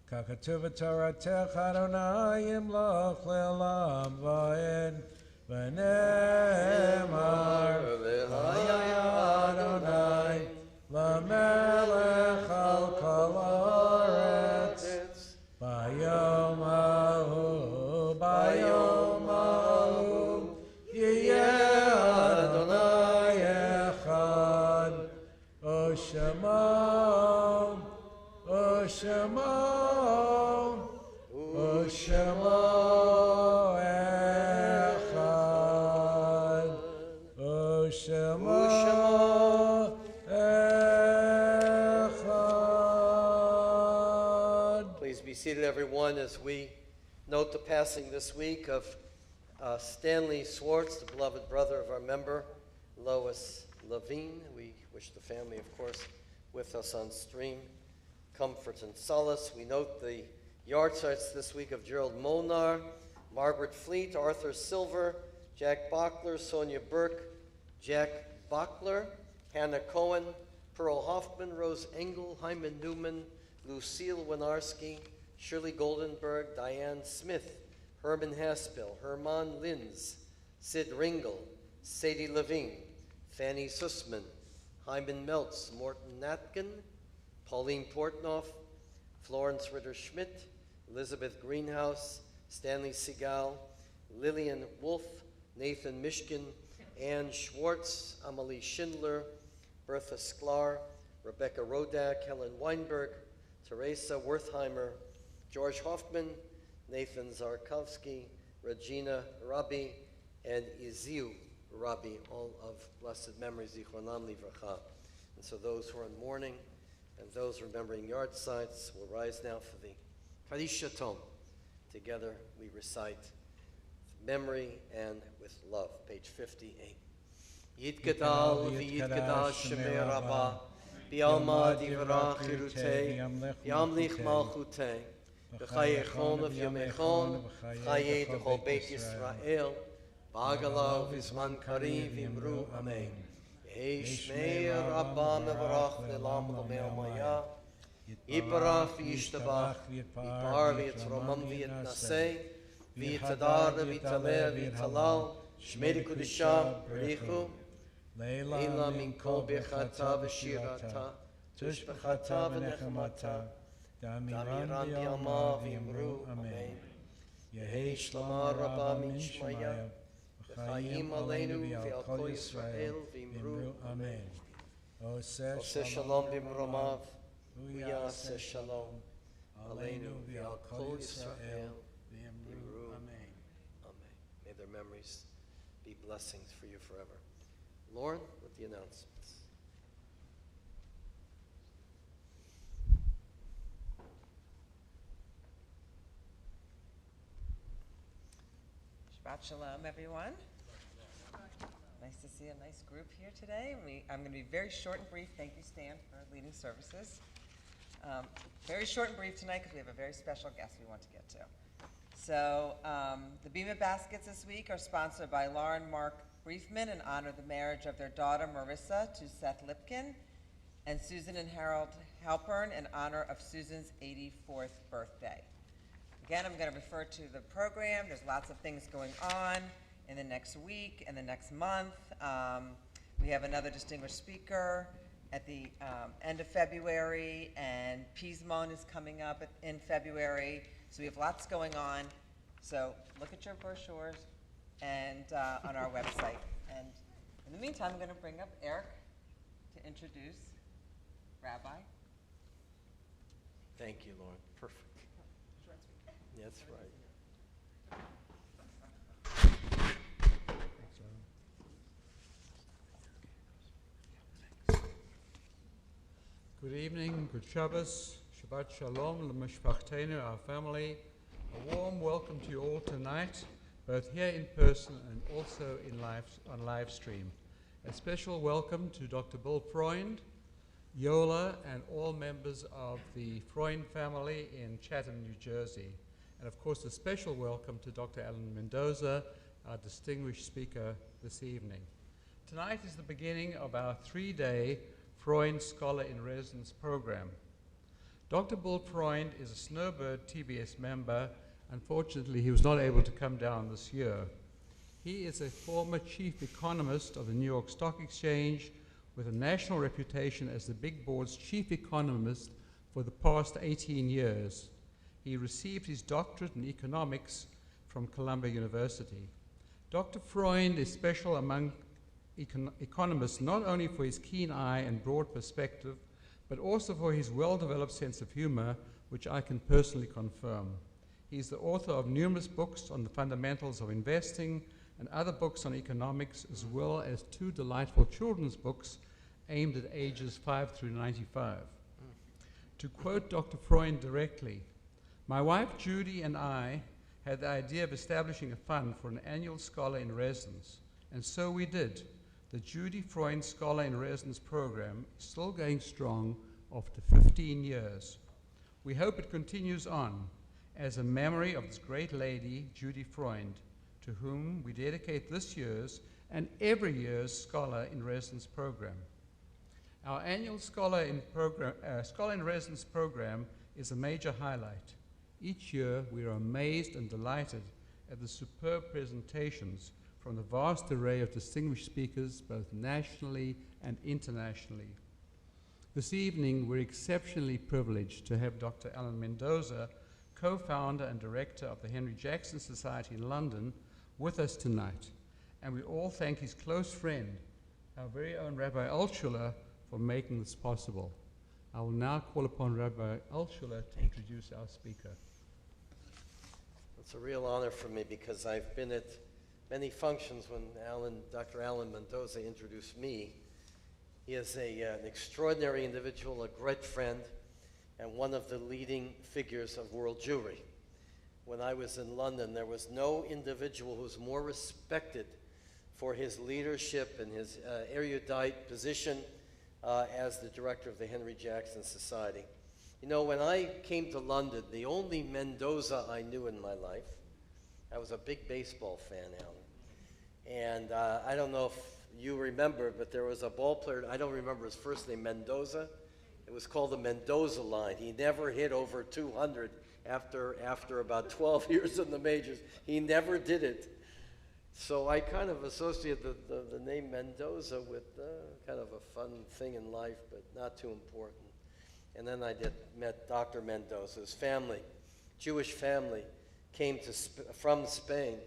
Speaker 2: Kakatu v'toratech Adonai yimloch le'olam va'ed, v'nemar v'haya Adonai l'melech al kol haaretz, bayom hahu yiyeh Adonai echad, Oshemo echad, Oshemo echad.
Speaker 1: Please be seated, everyone, as we note the passing this week of Stanley Swartz, the beloved brother of our member, Lois Levine. We wish the family, of course, with us on stream, comfort and solace. We note the yardsticks this week of Gerald Molnar, Margaret Fleet, Arthur Silver, Jack Bachler, Sonia Burke, Jack Bachler, Hannah Cohen, Pearl Hoffman, Rose Engel, Hyman Newman, Lucille Winarski, Shirley Goldenberg, Diane Smith, Herman Haspel, Herman Linz, Sid Ringel, Sadie Levine, Fanny Sussman, Hyman Meltz, Morton Natkin, Pauline Portnoff, Florence Ritter-Schmidt, Elizabeth Greenhouse, Stanley Segal, Lillian Wolf, Nathan Mishkin, Ann Schwartz, Amelie Schindler, Bertha Sklar, Rebecca Rodak, Helen Weinberg, Teresa Wertheimer, George Hoffman, Nathan Zarkovsky, Regina Rabbi, and Iziu Rabbi, all of blessed memory, Zichronam Livracha. And so those who are in mourning and those remembering yard sites will rise now for the Kaddish Tom. Together we recite memory and with love, page 58. Yitgadal v'yitgadal shemei Rabbah, b'alma divrach chirutei, b'amlich malchutei, b'chayechon of yamechon, b'chayei d'chol Beit Yisrael, b'agala v'zman kariv v'imru amen. Yehi shmei Rabbah mevarach v'elam l'mei maya, yiparach v'yishtabach, yipar v'yitromam v'yitnasei, v'yitadar v'yitaler v'yitalal, shmei d'kudisha b'richu, Leila min kol bechata v'shirata, tushbechata v'nechemata, damiran b'yama v'imru amen. Yehi shlama rabba min shmaya, v'chayim aleinu v'al kol Yisrael v'imru amen. Oseh shalom b'mromav, uyaseh shalom, aleinu v'al kol Yisrael v'imru amen. Amen. May their memories be blessings for you forever. Lauren, with the announcements.
Speaker 3: Shabbat Shalom, everyone. Nice to see a nice group here today. I'm going to be very short and brief. Thank you, Stan, for leading services. Very short and brief tonight because we have a very special guest we want to get to. So the Bima Baskets this week are sponsored by Lauren Mark Briefman in honor of the marriage of their daughter Marissa to Seth Lipkin, and Susan and Harold Halpern in honor of Susan's 84th birthday. Again, I'm going to refer to the program. There's lots of things going on in the next week and the next month. We have another distinguished speaker at the end of February, and Pismon is coming up in February. So we have lots going on. So look at your brochures and on our website. And in the meantime, I'm going to bring up Eric to introduce Rabbi.
Speaker 1: Thank you, Lauren. Perfect. That's right.
Speaker 2: Good evening, good Shabbos, Shabbat Shalom, l'mishpachtenu, our family. A warm welcome to you all tonight, both here in person and also on live stream. A special welcome to Dr. Bill Freund, Yola, and all members of the Freund family in Chatham, New Jersey. And of course, a special welcome to Dr. Alan Mendes, our distinguished speaker this evening. Tonight is the beginning of our 3-day Freund Scholar in Residence program. Dr. Bill Freund is a Snowbird TBS member. Unfortunately, he was not able to come down this year. He is a former chief economist of the New York Stock Exchange with a national reputation as the Big Board's chief economist for the past 18 years. He received his doctorate in economics from Columbia University. Dr. Freund is special among economists not only for his keen eye and broad perspective, but also for his well-developed sense of humor, which I can personally confirm. He's the author of numerous books on the fundamentals of investing and other books on economics, as well as 2 delightful children's books aimed at ages 5 through 95. To quote Dr. Freund directly, "My wife Judy and I had the idea of establishing a fund for an annual scholar in residence, and so we did. The Judy Freund Scholar in Residence program is still going strong after 15 years. We hope it continues on as a memory of this great lady, Judy Freund, to whom we dedicate this year's and every year's Scholar in Residence program. Our annual Scholar in Residence program is a major highlight. Each year, we are amazed and delighted at the superb presentations from the vast array of distinguished speakers, both nationally and internationally. This evening, we're exceptionally privileged to have Dr. Alan Mendes, co-founder and director of the Henry Jackson Society in London, with us tonight. And we all thank his close friend, our very own Rabbi Altshuler, for making this possible. I will now call upon Rabbi Altshuler to introduce our speaker.
Speaker 1: It's a real honor for me because I've been at many functions when Dr. Alan Mendes introduced me. He is an extraordinary individual, a great friend, and one of the leading figures of world Jewry. When I was in London, there was no individual who was more respected for his leadership and his erudite position as the director of the Henry Jackson Society. You know, when I came to London, the only Mendoza I knew in my life, I was a big baseball fan, Alan. And I don't know if you remember, but there was a ball player, I don't remember his first name, Mendoza. It was called the Mendoza line. He never hit over 200 after about 12 years in the majors. He never did it. So I kind of associate the name Mendoza with kind of a fun thing in life, but not too important. And then I met Dr. Mendoza. His family, Jewish family, came from Spain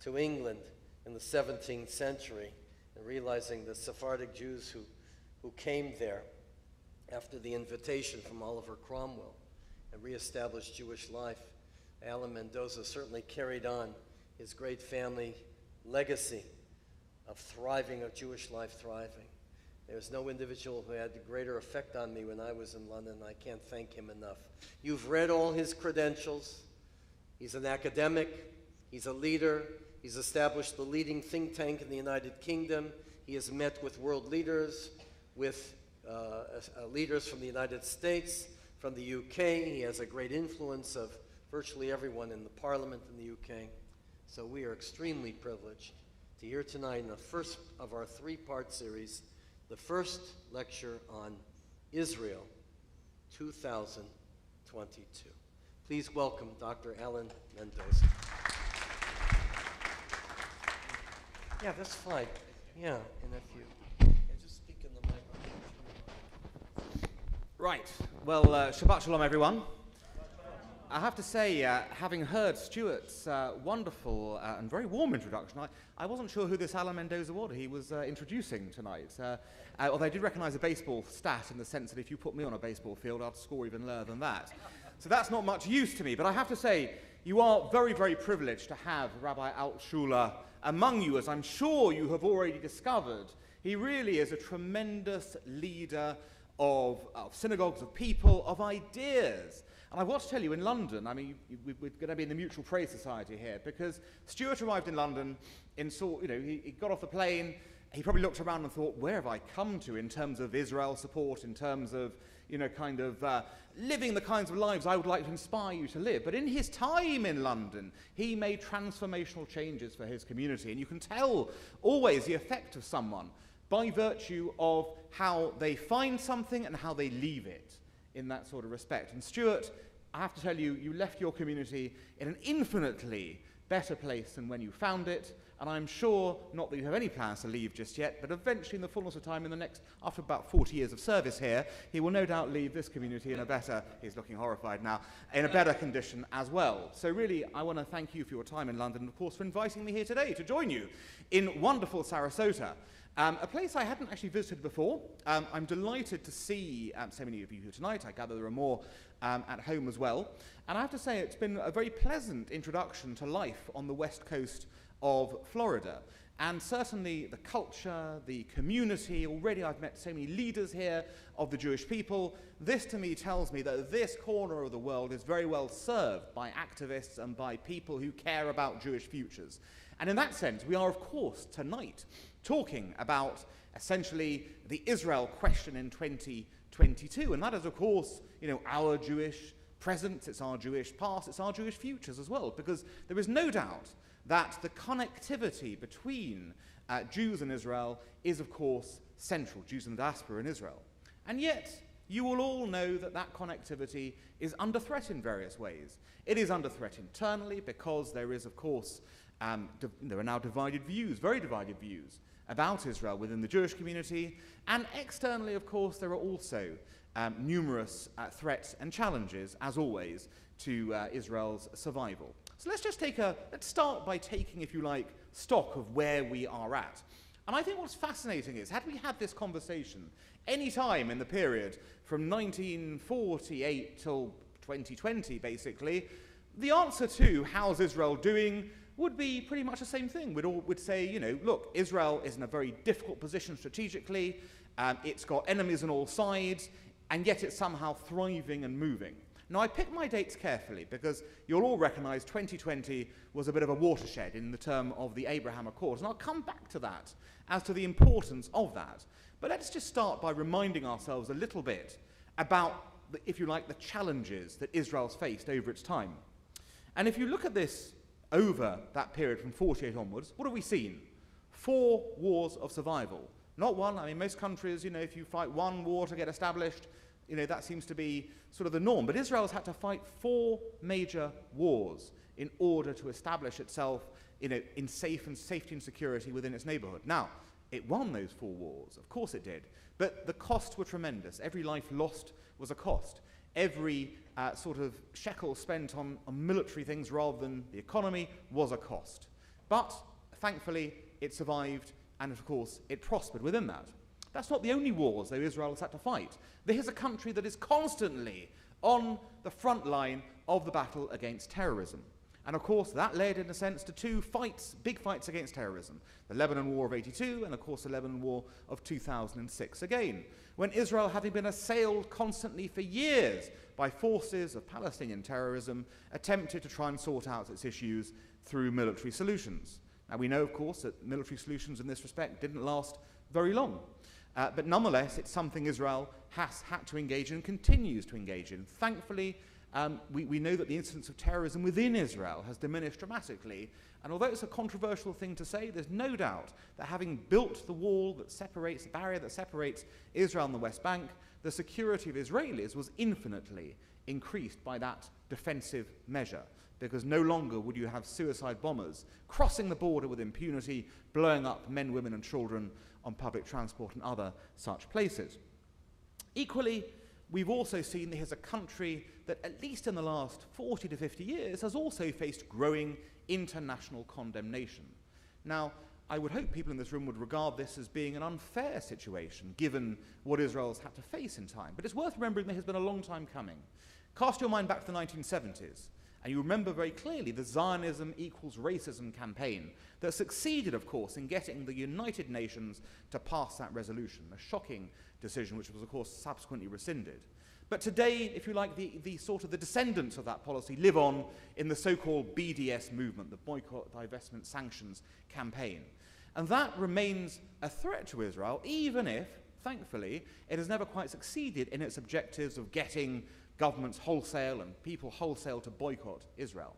Speaker 1: to England in the 17th century, and realizing the Sephardic Jews who came there after the invitation from Oliver Cromwell and reestablished Jewish life. Alan Mendoza certainly carried on his great family legacy of Jewish life thriving. There's no individual who had a greater effect on me when I was in London. I can't thank him enough. You've read all his credentials. He's an academic. He's a leader. He's established the leading think tank in the United Kingdom. He has met with world leaders, with leaders from the United States, from the UK. He has a great influence of virtually everyone in the Parliament in the UK. So we are extremely privileged to hear tonight in the first of our three-part series, the first lecture on Israel 2022. Please welcome Dr. Alan Mendes. Yeah, that's fine. Yeah, and if you just speak in the microphone.
Speaker 4: Right. Well, Shabbat Sholom, everyone. I have to say, having heard Stuart's wonderful and very warm introduction, I wasn't sure who this Alan Mendes was he was introducing tonight. Although I did recognize a baseball stat in the sense that if you put me on a baseball field, I'd score even lower than that. So that's not much use to me. But I have to say, you are very, very privileged to have Rabbi Altshuler among you, as I'm sure you have already discovered. He really is a tremendous leader of synagogues, of people, of ideas. And I've got to tell you, in London, I mean, we're going to be in the Mutual Praise Society here, because Stuart arrived in London, he got off the plane, he probably looked around and thought, where have I come to in terms of Israel support, in terms of, living the kinds of lives I would like to inspire you to live. But in his time in London, he made transformational changes for his community. And you can tell always the effect of someone by virtue of how they find something and how they leave it in that sort of respect. And Stuart, I have to tell you, you left your community in an infinitely better place than when you found it, and I'm sure, not that you have any plans to leave just yet, but eventually in the fullness of time, after about 40 years of service here, he will no doubt leave this community in a better, he's looking horrified now, in a better condition as well. So really, I want to thank you for your time in London, and of course for inviting me here today to join you in wonderful Sarasota. A place I hadn't actually visited before. I'm delighted to see so many of you here tonight. I gather there are more at home as well. And I have to say it's been a very pleasant introduction to life on the west coast of Florida. And certainly the culture, the community, already I've met so many leaders here of the Jewish people. This to me tells me that this corner of the world is very well served by activists and by people who care about Jewish futures. And in that sense, we are, of course, tonight talking about essentially the Israel question in 2022. And that is, of course, our Jewish present, it's our Jewish past, it's our Jewish futures as well, because there is no doubt that the connectivity between Jews and Israel is, of course, central, Jews and the diaspora in Israel. And yet, you will all know that that connectivity is under threat in various ways. It is under threat internally because there is, of course, there are now divided views, very divided views, about Israel within the Jewish community. And externally, of course, there are also numerous threats and challenges, as always, to Israel's survival. So let's start by taking, if you like, stock of where we are at. And I think what's fascinating is, had we had this conversation any time in the period from 1948 till 2020, basically, the answer to how's Israel doing would be pretty much the same thing. We'd say, you know, look, Israel is in a very difficult position strategically. It's got enemies on all sides, and yet it's somehow thriving and moving. Now, I picked my dates carefully because you'll all recognize 2020 was a bit of a watershed in the term of the Abraham Accords, and I'll come back to that as to the importance of that. But let's just start by reminding ourselves a little bit about, if you like, the challenges that Israel's faced over its time. And if you look at this over that period from 48 onwards, what have we seen? 4 wars of survival. Not one. I mean, most countries, you know, if you fight one war to get established, you know, that seems to be sort of the norm. But Israel's had to fight 4 major wars in order to establish itself, you know, in safety and security within its neighborhood. Now, it won those 4 wars. Of course it did. But the costs were tremendous. Every life lost was a cost. Every sort of shekel spent on military things rather than the economy was a cost. But thankfully, it survived, and of course, it prospered within that. That's not the only wars, though, Israel has had to fight. This is a country that is constantly on the front line of the battle against terrorism. And of course, that led, in a sense, to 2 fights, big fights against terrorism. The Lebanon War of '82 and, of course, the Lebanon War of 2006. Again, when Israel, having been assailed constantly for years by forces of Palestinian terrorism, attempted to try and sort out its issues through military solutions. Now, we know, of course, that military solutions in this respect didn't last very long. But nonetheless, it's something Israel has had to engage in and continues to engage in. Thankfully, we know that the incidence of terrorism within Israel has diminished dramatically. And although it's a controversial thing to say, there's no doubt that having built the wall that separates, the barrier that separates Israel and the West Bank, the security of Israelis was infinitely increased by that defensive measure, because no longer would you have suicide bombers crossing the border with impunity, blowing up men, women, and children on public transport and other such places. Equally, we've also seen that here's a country that, at least in the last 40 to 50 years, has also faced growing international condemnation. Now, I would hope people in this room would regard this as being an unfair situation, given what Israel's had to face in time. But it's worth remembering that it has been a long time coming. Cast your mind back to the 1970s, and you remember very clearly the Zionism equals racism campaign that succeeded, of course, in getting the United Nations to pass that resolution, a shocking decision which was, of course, subsequently rescinded. But today, if you like, the sort of the descendants of that policy live on in the so-called BDS movement, the Boycott, Divestment, Sanctions campaign. And that remains a threat to Israel, even if, thankfully, it has never quite succeeded in its objectives of getting governments wholesale and people wholesale to boycott Israel.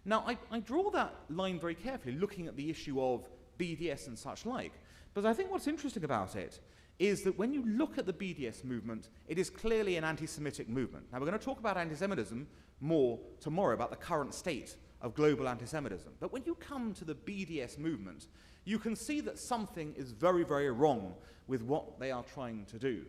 Speaker 4: Now, I draw that line very carefully, looking at the issue of BDS and such like, but I think what's interesting about it is that when you look at the BDS movement, it is clearly an anti-Semitic movement. Now, we're going to talk about anti-Semitism more tomorrow, about the current state of global anti-Semitism. But when you come to the BDS movement, you can see that something is very, very wrong with what they are trying to do.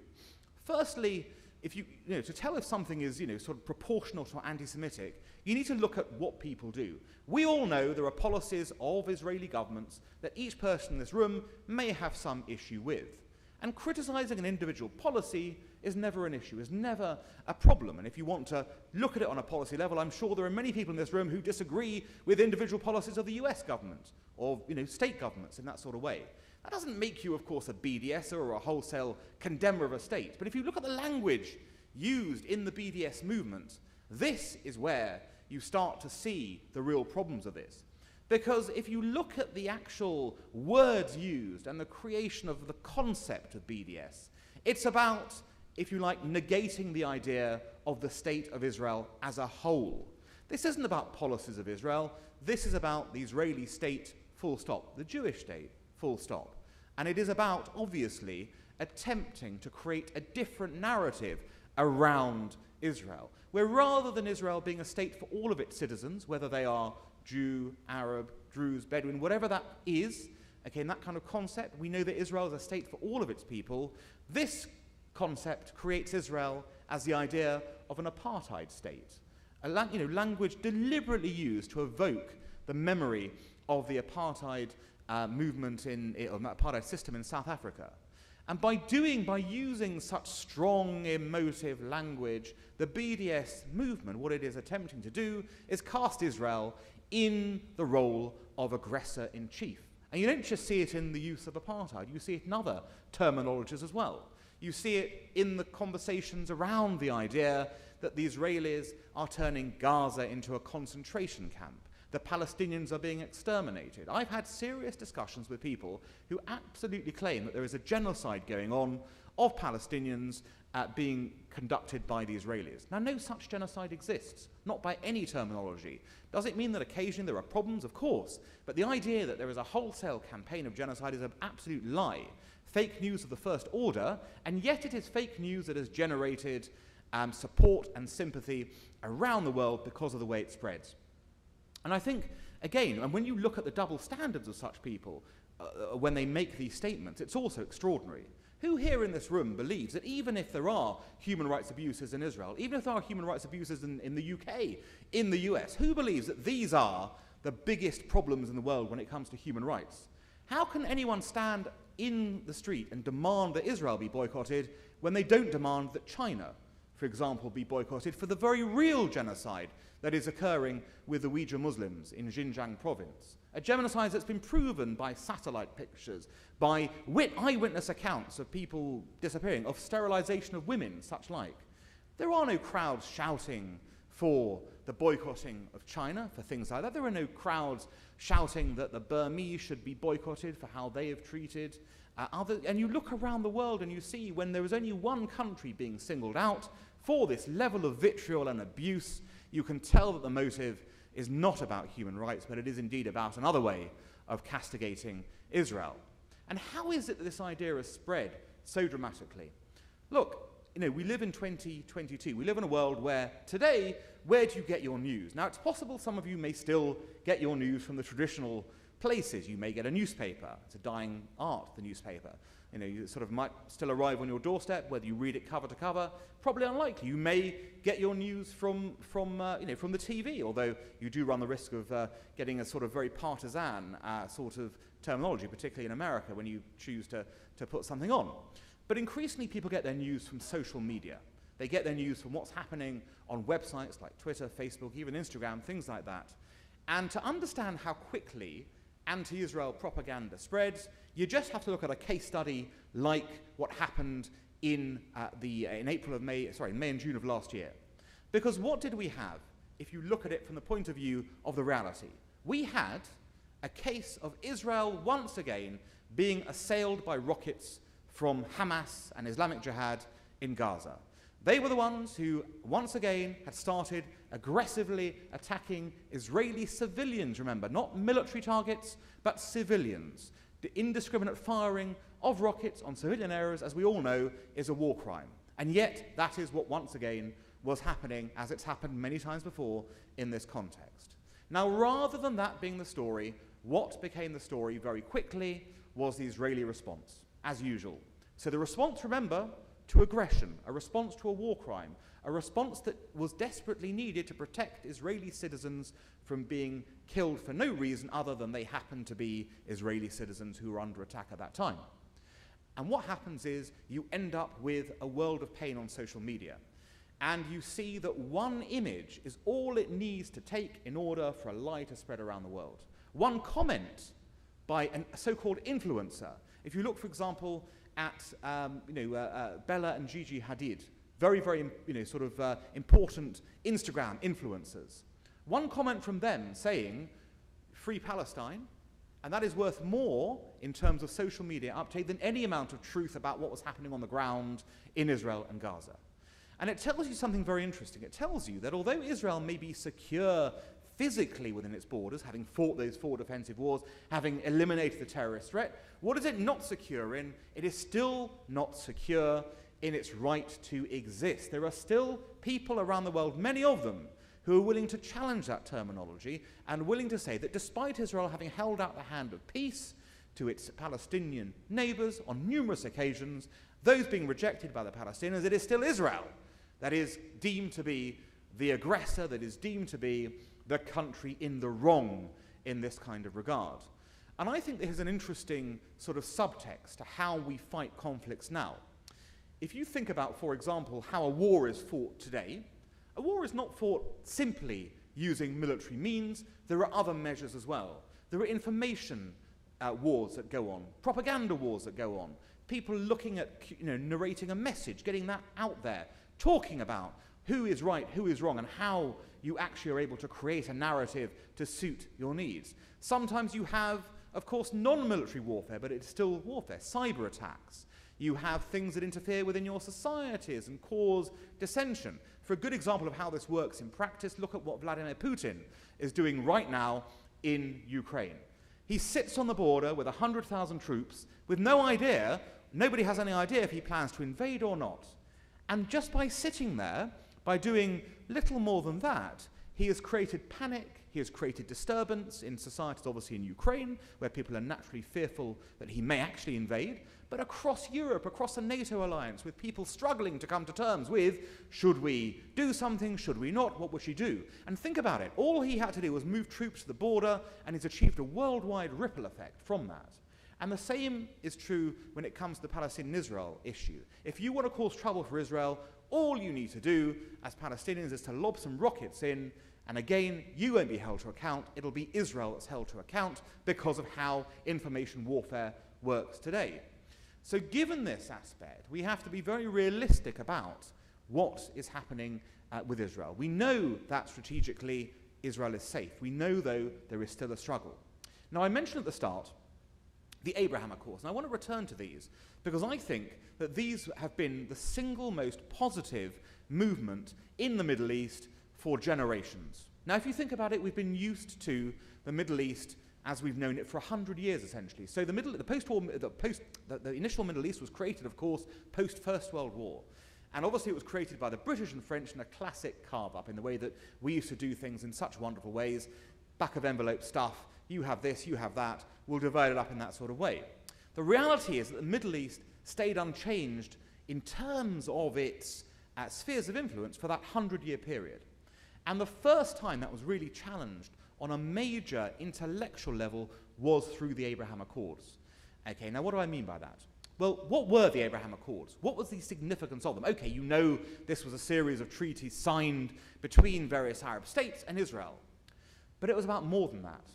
Speaker 4: Firstly, if you know, to tell if something is, sort of proportional to anti-Semitic, you need to look at what people do. We all know there are policies of Israeli governments that each person in this room may have some issue with. And criticizing an individual policy is never an issue, is never a problem. And if you want to look at it on a policy level, I'm sure there are many people in this room who disagree with individual policies of the US government or state governments in that sort of way. That doesn't make you, of course, a BDSer or a wholesale condemner of a state. But if you look at the language used in the BDS movement, this is where you start to see the real problems of this. Because if you look at the actual words used and the creation of the concept of BDS, it's about, if you like, negating the idea of the state of Israel as a whole. This isn't about policies of Israel. This is about the Israeli state, full stop, the Jewish state, full stop. And it is about, obviously, attempting to create a different narrative around Israel, where rather than Israel being a state for all of its citizens, whether they are Jew, Arab, Druze, Bedouin, whatever that is, okay, in that kind of concept, we know that Israel is a state for all of its people. This concept creates Israel as the idea of an apartheid state, language deliberately used to evoke the memory of the apartheid movement apartheid system in South Africa. And by using such strong emotive language, the BDS movement, what it is attempting to do is cast Israel in the role of aggressor-in-chief. And you don't just see it in the use of apartheid, you see it in other terminologies as well. You see it in the conversations around the idea that the Israelis are turning Gaza into a concentration camp. The Palestinians are being exterminated. I've had serious discussions with people who absolutely claim that there is a genocide going on of Palestinians being conducted by the Israelis. Now, no such genocide exists, not by any terminology. Does it mean that occasionally there are problems? Of course. But the idea that there is a wholesale campaign of genocide is an absolute lie. Fake news of the first order, and yet it is fake news that has generated support and sympathy around the world because of the way it spreads. And I think, again, and when you look at the double standards of such people when they make these statements, it's also extraordinary. Who here in this room believes that even if there are human rights abuses in Israel, even if there are human rights abuses in the UK, in the US, who believes that these are the biggest problems in the world when it comes to human rights? How can anyone stand in the street and demand that Israel be boycotted when they don't demand that China, for example, be boycotted for the very real genocide that is occurring with the Uyghur Muslims in Xinjiang province? A genocide that's been proven by satellite pictures, by eyewitness accounts of people disappearing, of sterilization of women, such like. There are no crowds shouting for the boycotting of China, for things like that. There are no crowds shouting that the Burmese should be boycotted for how they have treated others. And you look around the world and you see when there is only one country being singled out for this level of vitriol and abuse, you can tell that the motive is not about human rights, but it is indeed about another way of castigating Israel. And how is it that this idea has spread so dramatically? Look, we live in 2022. We live in a world where today, where do you get your news? Now, it's possible some of you may still get your news from the traditional places. You may get a newspaper. It's a dying art, the newspaper. You sort of might still arrive on your doorstep, whether you read it cover to cover. Probably unlikely. You may get your news from the TV, although you do run the risk of getting a sort of very partisan sort of terminology, particularly in America, when you choose to put something on. But increasingly, people get their news from social media. They get their news from what's happening on websites like Twitter, Facebook, even Instagram, things like that. And to understand how quickly anti-Israel propaganda spreads, you just have to look at a case study like what happened in May and June of last year. Because what did we have, if you look at it from the point of view of the reality? We had a case of Israel once again being assailed by rockets from Hamas and Islamic Jihad in Gaza. They were the ones who, once again, had started aggressively attacking Israeli civilians, remember, not military targets, but civilians. The indiscriminate firing of rockets on civilian areas, as we all know, is a war crime. And yet, that is what, once again, was happening, as it's happened many times before in this context. Now, rather than that being the story, what became the story very quickly was the Israeli response, as usual. So the response, remember, to aggression, a response to a war crime, a response that was desperately needed to protect Israeli citizens from being killed for no reason other than they happened to be Israeli citizens who were under attack at that time. And what happens is you end up with a world of pain on social media. And you see that one image is all it needs to take in order for a lie to spread around the world. One comment by a so-called influencer. If you look, for example, at Bella and Gigi Hadid, very, very important Instagram influencers. One comment from them saying, "Free Palestine," and that is worth more in terms of social media uptake than any amount of truth about what was happening on the ground in Israel and Gaza. And it tells you something very interesting. It tells you that although Israel may be secure physically within its borders, having fought those 4 defensive wars, having eliminated the terrorist threat, what is it not secure in? It is still not secure in its right to exist. There are still people around the world, many of them, who are willing to challenge that terminology and willing to say that despite Israel having held out the hand of peace to its Palestinian neighbors on numerous occasions, those being rejected by the Palestinians, it is still Israel that is deemed to be the aggressor, that is deemed to be the country in the wrong in this kind of regard. And I think there's an interesting sort of subtext to how we fight conflicts now. If you think about, for example, how a war is fought today, a war is not fought simply using military means. There are other measures as well. There are information wars that go on, propaganda wars that go on, people looking at, narrating a message, getting that out there, talking about who is right, who is wrong, and how you actually are able to create a narrative to suit your needs. Sometimes you have, of course, non-military warfare, but it's still warfare, cyber attacks. You have things that interfere within your societies and cause dissension. For a good example of how this works in practice, look at what Vladimir Putin is doing right now in Ukraine. He sits on the border with 100,000 troops with no idea, nobody has any idea if he plans to invade or not. And just by sitting there, by doing little more than that, he has created panic, he has created disturbance in societies, obviously in Ukraine, where people are naturally fearful that he may actually invade, but across Europe, across the NATO alliance, with people struggling to come to terms with, should we do something, should we not, what would she do? And think about it, all he had to do was move troops to the border, and he's achieved a worldwide ripple effect from that. And the same is true when it comes to the Palestinian-Israel issue. If you want to cause trouble for Israel, all you need to do as Palestinians is to lob some rockets in, and again, you won't be held to account. It'll be Israel that's held to account because of how information warfare works today. So given this aspect, we have to be very realistic about what is happening with Israel. We know that strategically Israel is safe. We know, though, there is still a struggle. Now, I mentioned at the start the Abraham Accords, and I want to return to these because I think that these have been the single most positive movement in the Middle East for generations. Now, if you think about it, we've been used to the Middle East as we've known it for 100 years, essentially. So the initial Middle East was created, of course, post-First World War. And obviously it was created by the British and French in a classic carve-up in the way that we used to do things in such wonderful ways. Back-of-envelope stuff, you have this, you have that, we'll divide it up in that sort of way. The reality is that the Middle East stayed unchanged in terms of its spheres of influence for that 100-year period. And the first time that was really challenged on a major intellectual level was through the Abraham Accords. Okay, now what do I mean by that? Well, what were the Abraham Accords? What was the significance of them? Okay, you know this was a series of treaties signed between various Arab states and Israel. But it was about more than that.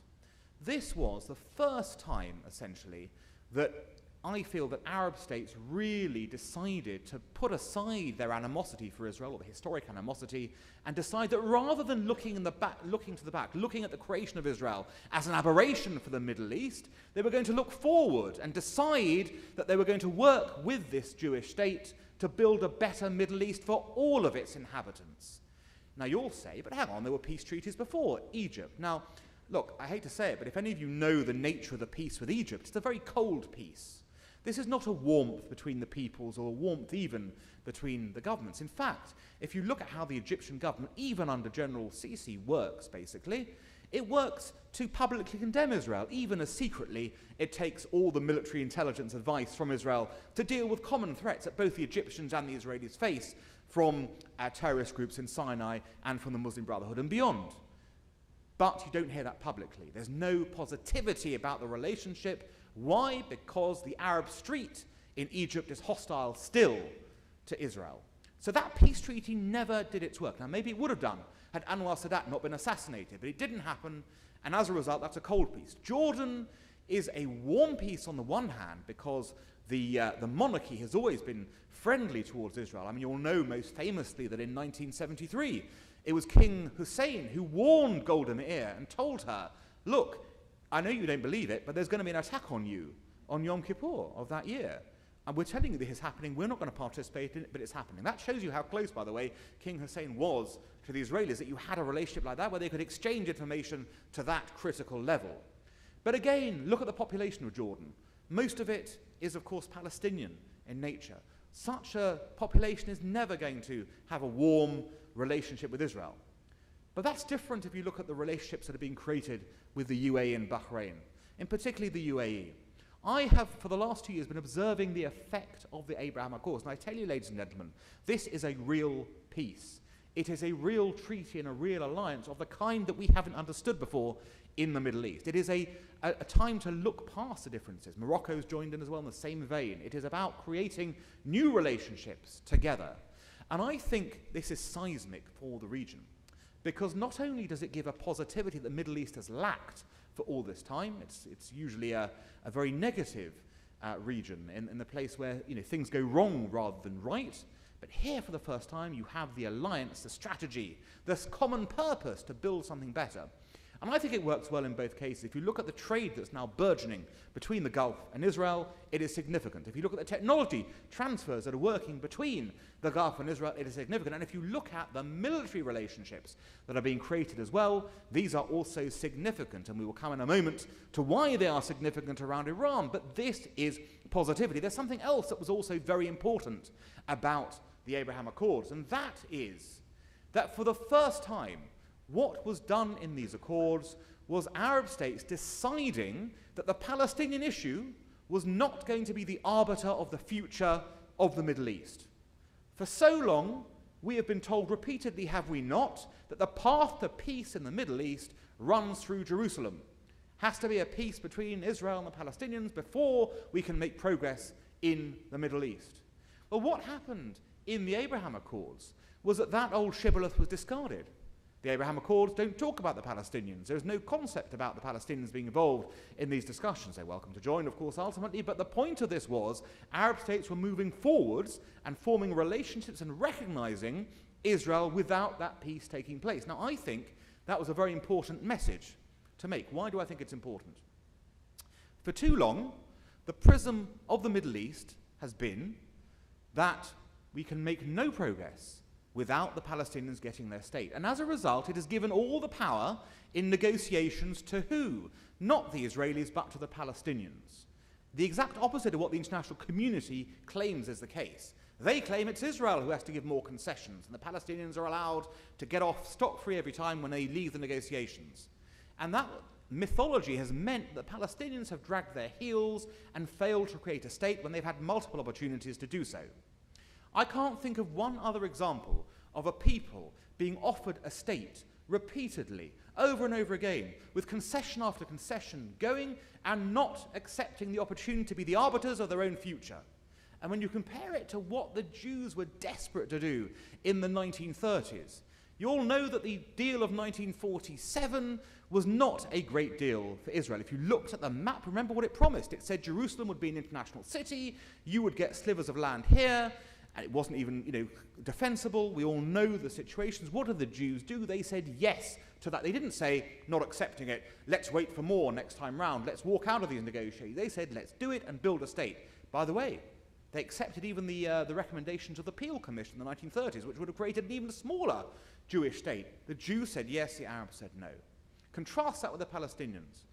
Speaker 4: This was the first time, essentially, that I feel that Arab states really decided to put aside their animosity for Israel, or the historic animosity, and decide that rather than looking to the back, looking at the creation of Israel as an aberration for the Middle East, they were going to look forward and decide that they were going to work with this Jewish state to build a better Middle East for all of its inhabitants. Now you'll say, but hang on, there were peace treaties before Egypt. Now, look, I hate to say it, but if any of you know the nature of the peace with Egypt, it's a very cold peace. This is not a warmth between the peoples or a warmth even between the governments. In fact, if you look at how the Egyptian government, even under General Sisi, works, basically, it works to publicly condemn Israel, even as secretly it takes all the military intelligence advice from Israel to deal with common threats that both the Egyptians and the Israelis face from terrorist groups in Sinai and from the Muslim Brotherhood and beyond. But you don't hear that publicly. There's no positivity about the relationship. Why? Because the Arab street in Egypt is hostile still to Israel. So that peace treaty never did its work. Now, maybe it would have done had Anwar Sadat not been assassinated, but it didn't happen, and as a result, that's a cold peace. Jordan is a warm peace on the one hand because the monarchy has always been friendly towards Israel. I mean, you'll know most famously that in 1973, it was King Hussein who warned Golda Meir and told her, look, I know you don't believe it, but there's going to be an attack on you on Yom Kippur of that year. And we're telling you this is happening. We're not going to participate in it, but it's happening. That shows you how close, by the way, King Hussein was to the Israelis, that you had a relationship like that where they could exchange information to that critical level. But again, look at the population of Jordan. Most of it is, of course, Palestinian in nature. Such a population is never going to have a warm relationship with Israel. But that's different if you look at the relationships that are being created with the UAE and Bahrain, in particularly the UAE. I have, for the last 2 years, been observing the effect of the Abraham Accords. And I tell you, ladies and gentlemen, this is a real peace. It is a real treaty and a real alliance of the kind that we haven't understood before in the Middle East. It is a time to look past the differences. Morocco's joined in as well in the same vein. It is about creating new relationships together. And I think this is seismic for the region, because not only does it give a positivity that the Middle East has lacked for all this time, it's usually a very negative region in the place where things go wrong rather than right. But here, for the first time, you have the alliance, the strategy, this common purpose to build something better. And I think it works well in both cases. If you look at the trade that's now burgeoning between the Gulf and Israel, it is significant. If you look at the technology transfers that are working between the Gulf and Israel, it is significant. And if you look at the military relationships that are being created as well, these are also significant. And we will come in a moment to why they are significant around Iran. But this is positivity. There's something else that was also very important about the Abraham Accords, and that is that for the first time, what was done in these accords was Arab states deciding that the Palestinian issue was not going to be the arbiter of the future of the Middle East. For so long, we have been told repeatedly, have we not, that the path to peace in the Middle East runs through Jerusalem. Has to be a peace between Israel and the Palestinians before we can make progress in the Middle East. Well, what happened in the Abraham Accords was that old shibboleth was discarded. The Abraham Accords don't talk about the Palestinians. There's no concept about the Palestinians being involved in these discussions. They're welcome to join, of course, ultimately, but the point of this was Arab states were moving forwards and forming relationships and recognizing Israel without that peace taking place. Now, I think that was a very important message to make. Why do I think it's important? For too long, the prism of the Middle East has been that we can make no progress without the Palestinians getting their state. And as a result, it has given all the power in negotiations to who? Not the Israelis, but to the Palestinians. The exact opposite of what the international community claims is the case. They claim it's Israel who has to give more concessions, and the Palestinians are allowed to get off scot-free every time when they leave the negotiations. And that mythology has meant that Palestinians have dragged their heels and failed to create a state when they've had multiple opportunities to do so. I can't think of one other example of a people being offered a state repeatedly, over and over again, with concession after concession, going and not accepting the opportunity to be the arbiters of their own future. And when you compare it to what the Jews were desperate to do in the 1930s, you all know that the deal of 1947 was not a great deal for Israel. If you looked at the map, remember what it promised. It said Jerusalem would be an international city, you would get slivers of land here, and it wasn't even, defensible. We all know the situations. What did the Jews do? They said yes to that. They didn't say, not accepting it, let's wait for more next time round, let's walk out of these negotiations. They said, let's do it and build a state. By the way, they accepted even the recommendations of the Peel Commission in the 1930s, which would have created an even smaller Jewish state. The Jews said yes, the Arabs said no. Contrast that with the Palestinians.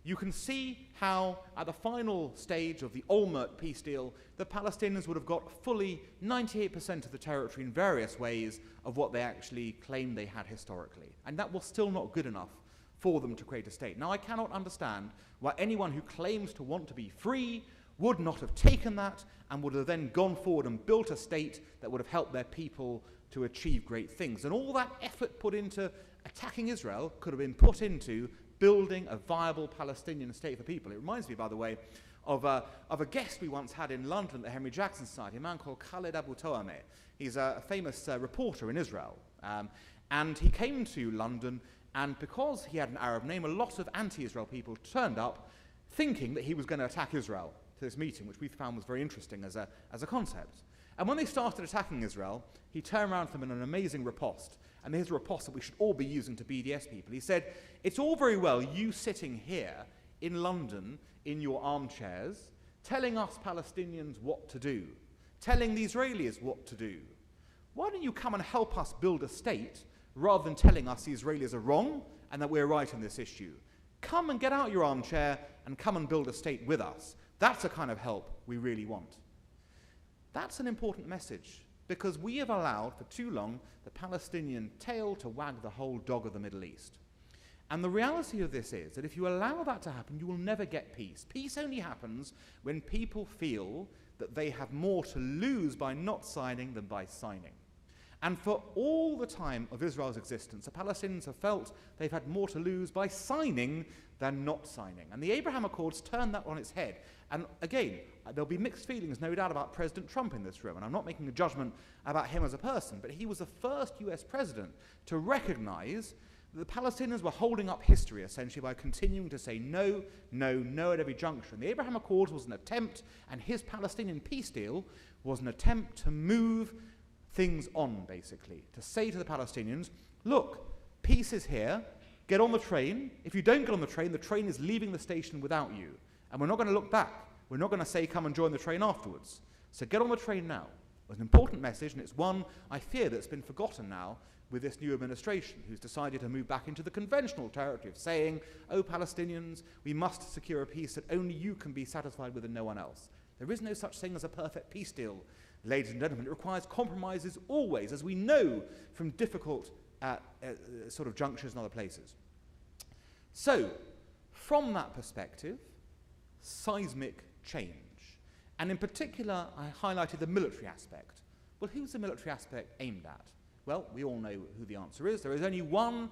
Speaker 4: You can see how, at the final stage of the Olmert peace deal, the Palestinians would have got fully 98% of the territory in various ways of what they actually claimed they had historically. And that was still not good enough for them to create a state. Now, I cannot understand why anyone who claims to want to be free would not have taken that and would have then gone forward and built a state that would have helped their people to achieve great things. And all that effort put into attacking Israel could have been put into building a viable Palestinian state for people. It reminds me, by the way, of a guest we once had in London at the Henry Jackson Society, a man called Khaled Abu Toameh. He's a famous reporter in Israel. And he came to London, and because he had an Arab name, a lot of anti-Israel people turned up thinking that he was going to attack Israel to this meeting, which we found was very interesting as a concept. And when they started attacking Israel, he turned around to them in an amazing riposte. And here's a riposte that we should all be using to BDS people. He said, it's all very well you sitting here in London in your armchairs, telling us Palestinians what to do, telling the Israelis what to do. Why don't you come and help us build a state rather than telling us the Israelis are wrong and that we're right in this issue? Come and get out your armchair and come and build a state with us. That's the kind of help we really want. That's an important message, because we have allowed for too long the Palestinian tail to wag the whole dog of the Middle East. And the reality of this is that if you allow that to happen, you will never get peace. Peace only happens when people feel that they have more to lose by not signing than by signing. And for all the time of Israel's existence, the Palestinians have felt they've had more to lose by signing than not signing. And the Abraham Accords turned that on its head. And again, there'll be mixed feelings, no doubt, about President Trump in this room. And I'm not making a judgment about him as a person, but he was the first US president to recognize that the Palestinians were holding up history, essentially, by continuing to say no, no, no at every juncture. And the Abraham Accords was an attempt, and his Palestinian peace deal was an attempt to move things on, basically, to say to the Palestinians, look, peace is here, get on the train. If you don't get on the train is leaving the station without you. And we're not going to look back. We're not going to say, come and join the train afterwards. So get on the train now. It was an important message, and it's one, I fear, that's been forgotten now with this new administration, who's decided to move back into the conventional territory of saying, oh, Palestinians, we must secure a peace that only you can be satisfied with and no one else. There is no such thing as a perfect peace deal, ladies and gentlemen. It requires compromises always, as we know from difficult sort of junctures and other places. So, from that perspective, seismic change. And in particular, I highlighted the military aspect. Well, who's the military aspect aimed at? Well, we all know who the answer is. There is only one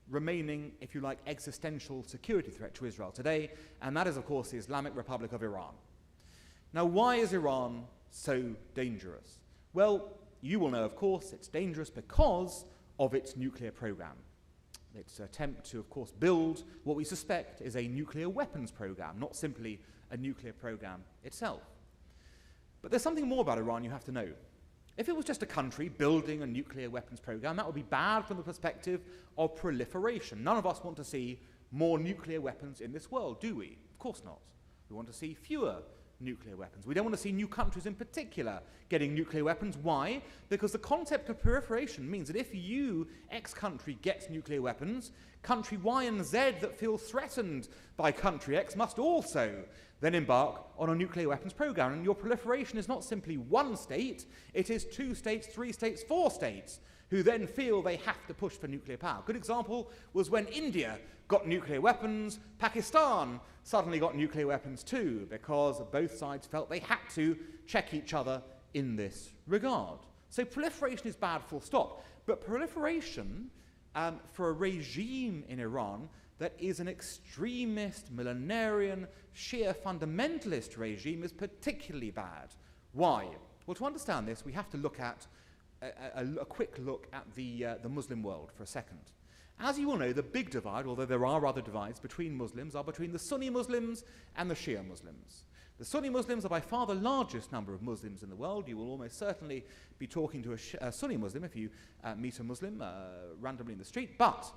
Speaker 4: remaining, if you like, existential security threat to Israel today, and that is, of course, the Islamic Republic of Iran. Now, why is Iran so dangerous? Well, you will know, of course, it's dangerous because of its nuclear program. Its attempt to, of course, build what we suspect is a nuclear weapons program, not simply a nuclear program itself. But there's something more about Iran you have to know. If it was just a country building a nuclear weapons program, that would be bad from the perspective of proliferation. None of us want to see more nuclear weapons in this world, do we? Of course not. We want to see fewer nuclear weapons. We don't want to see new countries in particular getting nuclear weapons. Why? Because the concept of proliferation means that if you, X country, gets nuclear weapons, country Y and Z that feel threatened by country X must also then embark on a nuclear weapons program. And your proliferation is not simply one state, it is 2 states, 3 states, 4 states who then feel they have to push for nuclear power. A good example was when India got nuclear weapons, Pakistan suddenly got nuclear weapons too, because both sides felt they had to check each other in this regard. So proliferation is bad, full stop. But proliferation for a regime in Iran that is an extremist, millenarian, Shia fundamentalist regime is particularly bad. Why? Well, to understand this, we have to look at a quick look at the Muslim world for a second. As you all know, the big divide, although there are other divides between Muslims, are between the Sunni Muslims and the Shia Muslims. The Sunni Muslims are by far the largest number of Muslims in the world. You will almost certainly be talking to a Sunni Muslim if you meet a Muslim randomly in the street, but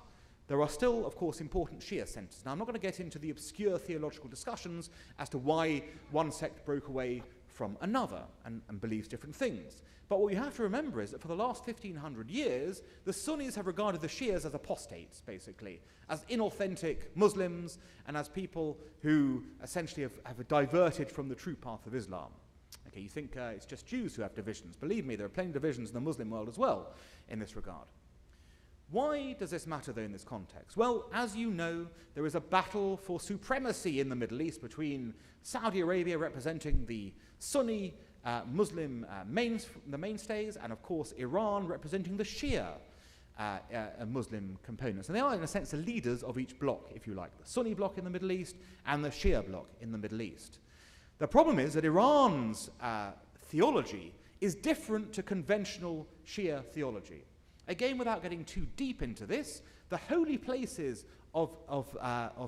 Speaker 4: there are still, of course, important Shia centers. Now, I'm not going to get into the obscure theological discussions as to why one sect broke away from another and believes different things. But what you have to remember is that for the last 1,500 years, the Sunnis have regarded the Shias as apostates, basically, as inauthentic Muslims and as people who essentially have diverted from the true path of Islam. Okay, you think it's just Jews who have divisions. Believe me, there are plenty of divisions in the Muslim world as well in this regard. Why does this matter, though, in this context? Well, as you know, there is a battle for supremacy in the Middle East between Saudi Arabia representing the Sunni Muslim mainstays, and of course Iran representing the Shia Muslim components. And they are, in a sense, the leaders of each bloc, if you like, the Sunni bloc in the Middle East and the Shia bloc in the Middle East. The problem is that Iran's theology is different to conventional Shia theology. Again, without getting too deep into this, the holy places of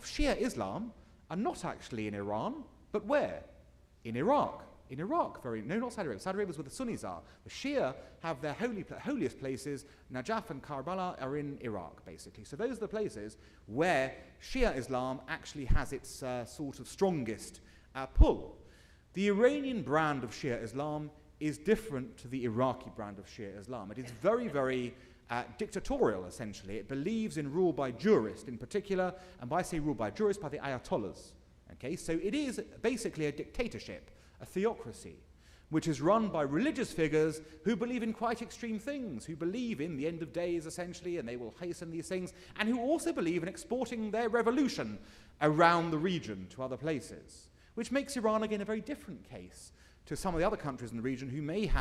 Speaker 4: Shia Islam are not actually in Iran, but where? In Iraq. In Iraq, no, not Saudi Arabia. Saudi Arabia is where the Sunnis are. The Shia have their holiest places. Najaf and Karbala are in Iraq, basically. So those are the places where Shia Islam actually has its sort of strongest pull. The Iranian brand of Shia Islam is different to the Iraqi brand of Shia Islam. It is very, very dictatorial, essentially. It believes in rule by jurists in particular, and by say rule by jurists, by the ayatollahs. Okay, so it is basically a dictatorship, a theocracy. which is run by religious figures who believe in quite extreme things, who believe in the end of days, essentially, and they will hasten these things, and who also believe in exporting their revolution around the region to other places, which makes Iran, again, a very different case to some of the other countries in the region who may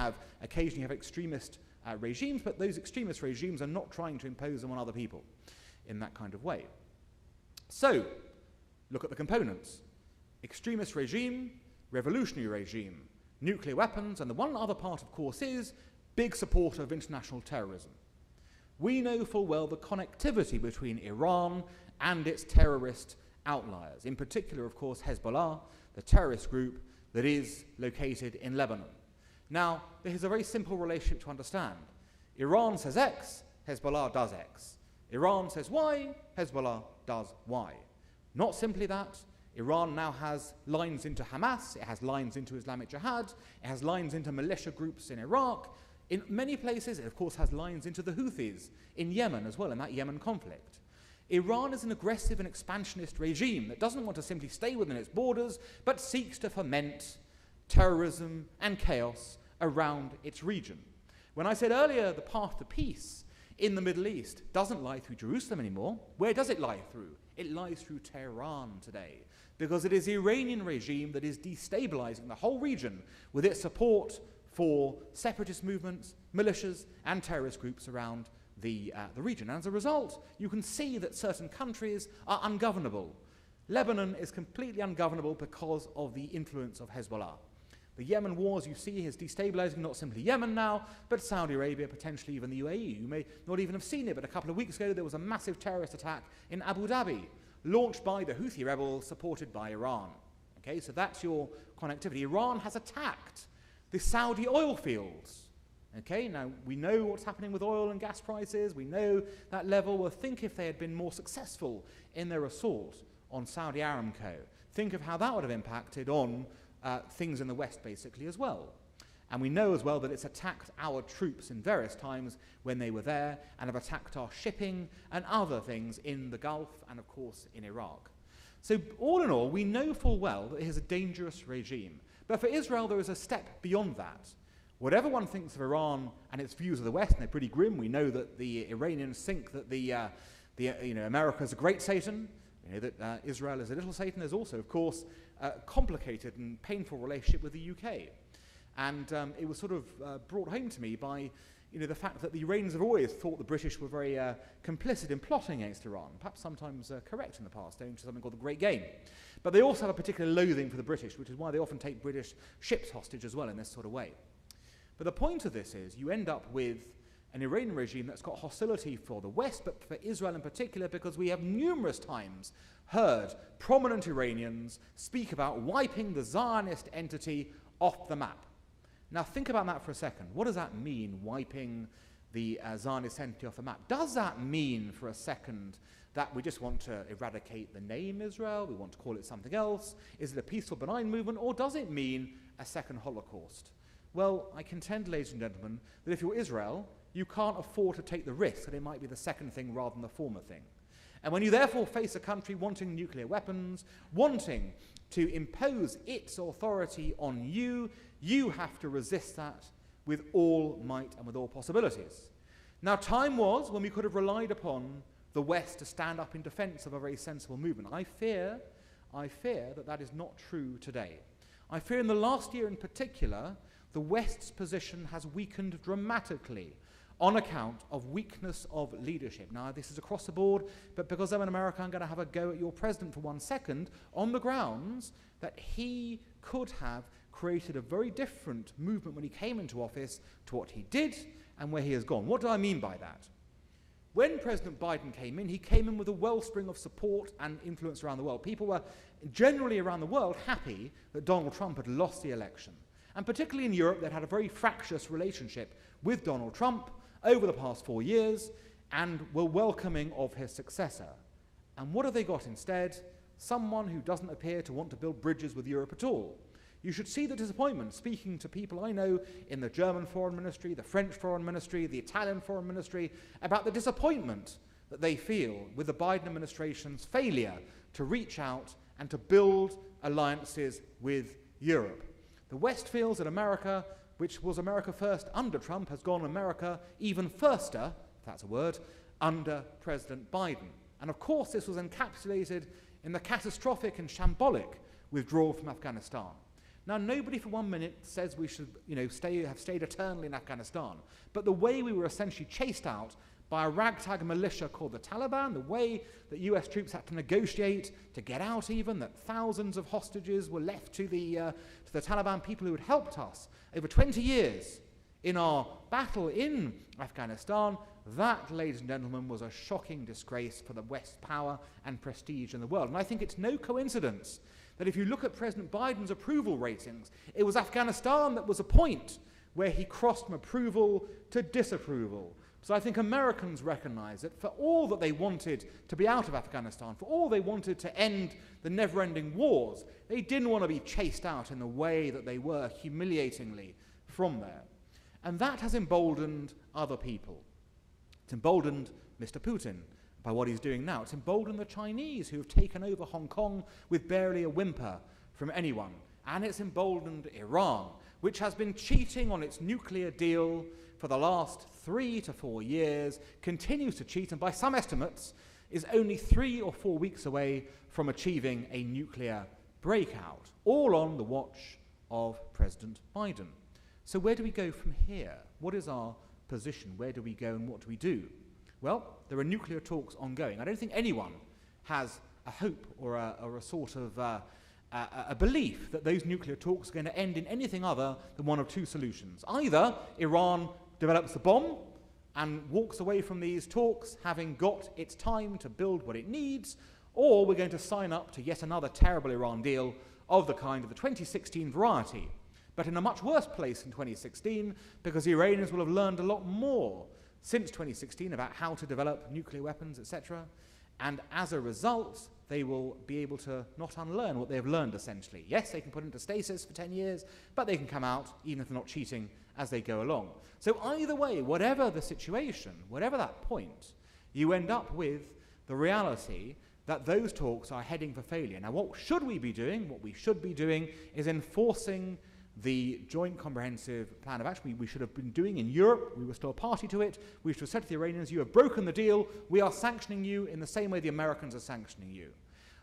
Speaker 4: occasionally have extremist regimes, but those extremist regimes are not trying to impose them on other people in that kind of way. So, look at the components. Extremist regime, revolutionary regime, nuclear weapons, and the one other part, of course, is big supporter of international terrorism. We know full well the connectivity between Iran and its terrorist outliers, in particular, of course, Hezbollah, the terrorist group that is located in Lebanon. Now, there is a very simple relationship to understand. Iran says X, Hezbollah does X. Iran says Y, Hezbollah does Y. Not simply that. Iran now has lines into Hamas, it has lines into Islamic Jihad, it has lines into militia groups in Iraq. In many places, it of course has lines into the Houthis in Yemen as well, in that Yemen conflict. Iran is an aggressive and expansionist regime that doesn't want to simply stay within its borders, but seeks to foment terrorism and chaos around its region. When I said earlier the path to peace in the Middle East doesn't lie through Jerusalem anymore, where does it lie through? It lies through Tehran today, because it is the Iranian regime that is destabilizing the whole region with its support for separatist movements, militias, and terrorist groups around the region. And as a result, you can see that certain countries are ungovernable. Lebanon is completely ungovernable because of the influence of Hezbollah. The Yemen war, as you see, is destabilizing not simply Yemen now, but Saudi Arabia, potentially even the UAE. You may not even have seen it, but a couple of weeks ago there was a massive terrorist attack in Abu Dhabi, launched by the Houthi rebels, supported by Iran. Okay, so that's your connectivity. Iran has attacked the Saudi oil fields. Okay, now we know what's happening with oil and gas prices. We know that level. Well, think if they had been more successful in their assault on Saudi Aramco. Think of how that would have impacted on things in the West, basically, as well. And we know as well that it's attacked our troops in various times when they were there, and have attacked our shipping and other things in the Gulf and, of course, in Iraq. So all in all, we know full well that it is a dangerous regime. But for Israel, there is a step beyond that. Whatever one thinks of Iran and its views of the West, and they're pretty grim. We know that the Iranians think that America is a great Satan. We know that Israel is a little Satan. There's also, of course, a complicated and painful relationship with the UK. And it was sort of brought home to me by the fact that the Iranians have always thought the British were very complicit in plotting against Iran, perhaps sometimes correct in the past, owing to something called the Great Game. But they also have a particular loathing for the British, which is why they often take British ships hostage as well in this sort of way. But the point of this is you end up with an Iranian regime that's got hostility for the West, but for Israel in particular, because we have numerous times heard prominent Iranians speak about wiping the Zionist entity off the map. Now think about that for a second. What does that mean, wiping the Zionist entity off the map? Does that mean for a second that we just want to eradicate the name Israel, we want to call it something else? Is it a peaceful, benign movement, or does it mean a second Holocaust? Well, I contend, ladies and gentlemen, that if you're Israel, you can't afford to take the risk that it might be the second thing rather than the former thing. And when you therefore face a country wanting nuclear weapons, wanting to impose its authority on you, you have to resist that with all might and with all possibilities. Now, time was when we could have relied upon the West to stand up in defense of a very sensible movement. I fear that that is not true today. I fear in the last year in particular, the West's position has weakened dramatically on account of weakness of leadership. Now, this is across the board, but because I'm in America, I'm going to have a go at your president for 1 second on the grounds that he could have created a very different movement when he came into office to what he did and where he has gone. What do I mean by that? When President Biden came in, he came in with a wellspring of support and influence around the world. People were generally around the world happy that Donald Trump had lost the election. And particularly in Europe, they'd had a very fractious relationship with Donald Trump over the past 4 years and were welcoming of his successor. And what have they got instead? Someone who doesn't appear to want to build bridges with Europe at all. You should see the disappointment speaking to people I know in the German foreign ministry, the French foreign ministry, the Italian foreign ministry, about the disappointment that they feel with the Biden administration's failure to reach out and to build alliances with Europe. The West feels that America, which was America first under Trump, has gone America even firster, if that's a word, under President Biden. And of course this was encapsulated in the catastrophic and shambolic withdrawal from Afghanistan. Now, nobody for 1 minute says we should, have stayed eternally in Afghanistan. But the way we were essentially chased out by a ragtag militia called the Taliban, the way that US troops had to negotiate to get out even, that thousands of hostages were left to the Taliban people who had helped us over 20 years in our battle in Afghanistan, that, ladies and gentlemen, was a shocking disgrace for the West's power and prestige in the world. And I think it's no coincidence that if you look at President Biden's approval ratings, it was Afghanistan that was a point where he crossed from approval to disapproval. So I think Americans recognize that for all that they wanted to be out of Afghanistan, for all they wanted to end the never-ending wars, they didn't want to be chased out in the way that they were humiliatingly from there. And that has emboldened other people. It's emboldened Mr. Putin by what he's doing now. It's emboldened the Chinese who have taken over Hong Kong with barely a whimper from anyone. And it's emboldened Iran, which has been cheating on its nuclear deal for the last 3 to 4 years, continues to cheat, and by some estimates is only 3 or 4 weeks away from achieving a nuclear breakout, all on the watch of President Biden. So where do we go from here? What is our position? Where do we go and what do we do? Well, there are nuclear talks ongoing. I don't think anyone has a hope or a sort of a belief that those nuclear talks are going to end in anything other than one of two solutions. Either Iran develops the bomb and walks away from these talks having got its time to build what it needs, or we're going to sign up to yet another terrible Iran deal of the kind of the 2016 variety, but in a much worse place in 2016 because the Iranians will have learned a lot more since 2016 about how to develop nuclear weapons, etc. And as a result, they will be able to not unlearn what they have learned, essentially. Yes, they can put into stasis for 10 years, but they can come out, even if they're not cheating, as they go along. So either way, whatever the situation, whatever that point, you end up with the reality that those talks are heading for failure. Now, what should we be doing? What we should be doing is enforcing the Joint Comprehensive Plan of Action we should have been doing in Europe. We were still a party to it. We should have said to the Iranians, you have broken the deal. We are sanctioning you in the same way the Americans are sanctioning you.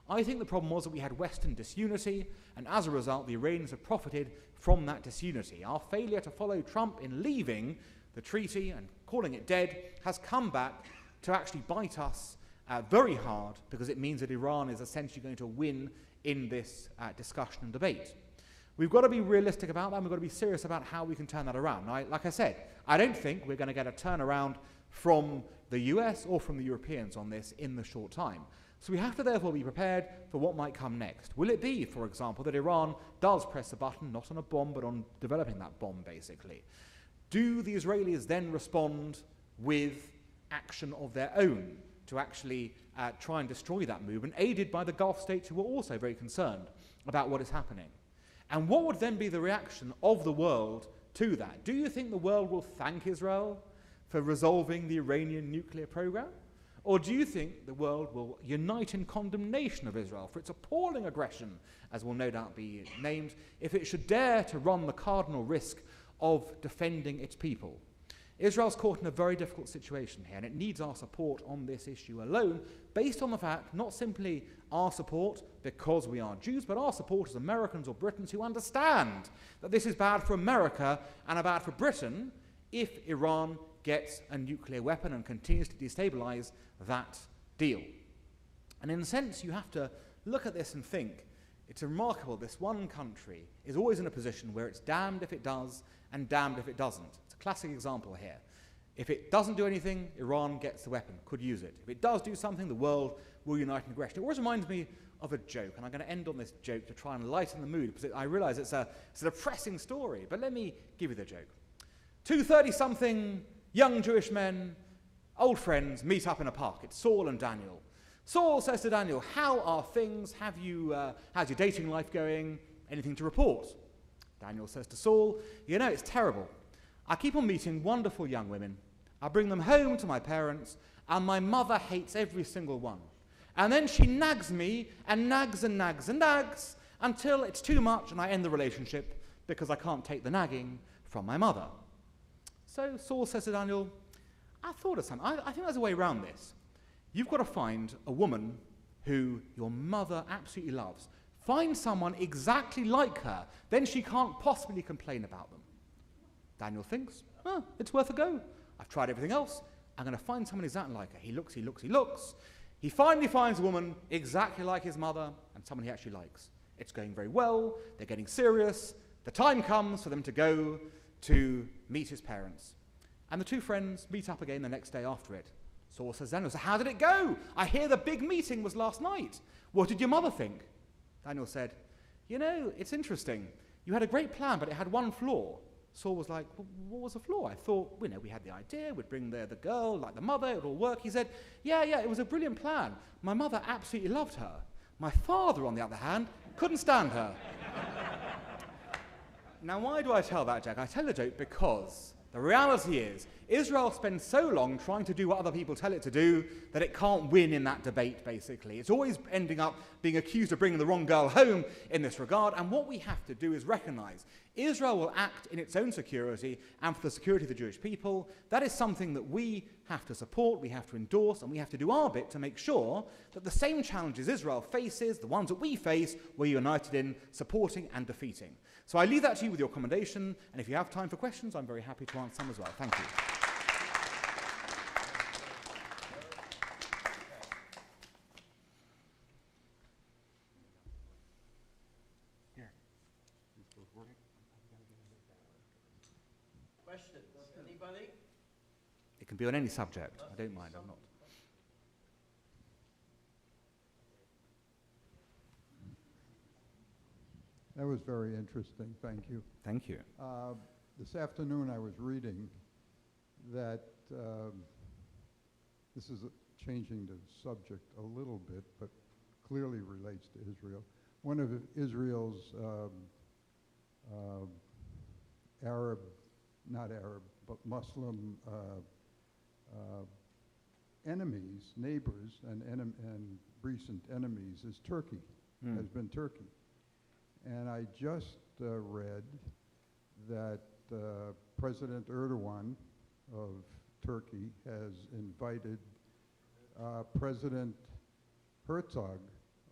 Speaker 4: I think the problem was that we had Western disunity, and as a result, the Iranians have profited from that disunity. Our failure to follow Trump in leaving the treaty and calling it dead has come back to actually bite us very hard, because it means that Iran is essentially going to win in this discussion and debate. We've got to be realistic about that, and we've got to be serious about how we can turn that around. Now, like I said, I don't think we're going to get a turnaround from the US or from the Europeans on this in the short time. So we have to therefore be prepared for what might come next. Will it be, for example, that Iran does press a button, not on a bomb, but on developing that bomb, basically? Do the Israelis then respond with action of their own to actually try and destroy that movement, aided by the Gulf states who are also very concerned about what is happening? And what would then be the reaction of the world to that? Do you think the world will thank Israel for resolving the Iranian nuclear program? Or do you think the world will unite in condemnation of Israel for its appalling aggression, as will no doubt be named, if it should dare to run the cardinal risk of defending its people? Israel's caught in a very difficult situation here, and it needs our support on this issue alone, based on the fact, not simply our support because we are Jews, but our support as Americans or Britons who understand that this is bad for America and bad for Britain if Iran gets a nuclear weapon and continues to destabilize that deal. And in a sense, you have to look at this and think, it's remarkable this one country is always in a position where it's damned if it does and damned if it doesn't. It's a classic example here. If it doesn't do anything, Iran gets the weapon, could use it. If it does do something, the world will unite in aggression. It always reminds me of a joke, and I'm going to end on this joke to try and lighten the mood, because I realize it's a depressing story, but let me give you the joke. Two 30-something young Jewish men, old friends, meet up in a park. It's Saul and Daniel. Saul says to Daniel, how are things? How's your dating life going? Anything to report? Daniel says to Saul, you know, it's terrible. I keep on meeting wonderful young women. I bring them home to my parents, and my mother hates every single one. And then she nags me, and nags and nags and nags, until it's too much and I end the relationship because I can't take the nagging from my mother. So Saul says to Daniel, I thought of something. I think there's a way around this. You've got to find a woman who your mother absolutely loves. Find someone exactly like her, then she can't possibly complain about them. Daniel thinks, it's worth a go. I've tried everything else. I'm going to find someone exactly like her. He looks. He finally finds a woman exactly like his mother and someone he actually likes. It's going very well. They're getting serious. The time comes for them to go to meet his parents. And the two friends meet up again the next day after it. Saul says, Daniel, so how did it go? I hear the big meeting was last night. What did your mother think? Daniel said, it's interesting. You had a great plan, but it had one flaw. Saul was like, well, what was the flaw? I thought, we had the idea, we'd bring the girl, like the mother, it would all work. He said, yeah, it was a brilliant plan. My mother absolutely loved her. My father, on the other hand, couldn't stand her. Now, why do I tell that, Jack? I tell the joke because the reality is, Israel spends so long trying to do what other people tell it to do that it can't win in that debate, basically. It's always ending up being accused of bringing the wrong girl home in this regard, and what we have to do is recognize Israel will act in its own security and for the security of the Jewish people. That is something that we have to support, we have to endorse, and we have to do our bit to make sure that the same challenges Israel faces, the ones that we face, we're united in supporting and defeating. So I leave that to you with your commendation, and if you have time for questions, I'm very happy to answer them as well. Thank you.
Speaker 1: Questions? Anybody?
Speaker 4: It can be on any subject. I don't mind. I'm not.
Speaker 5: That was very interesting. Thank you.
Speaker 4: Thank you.
Speaker 5: This afternoon I was reading that this is changing the subject a little bit, but clearly relates to Israel. One of Israel's but Muslim enemies, neighbors, and recent enemies is Turkey, has been Turkey. And I just read that President Erdogan of Turkey has invited President Herzog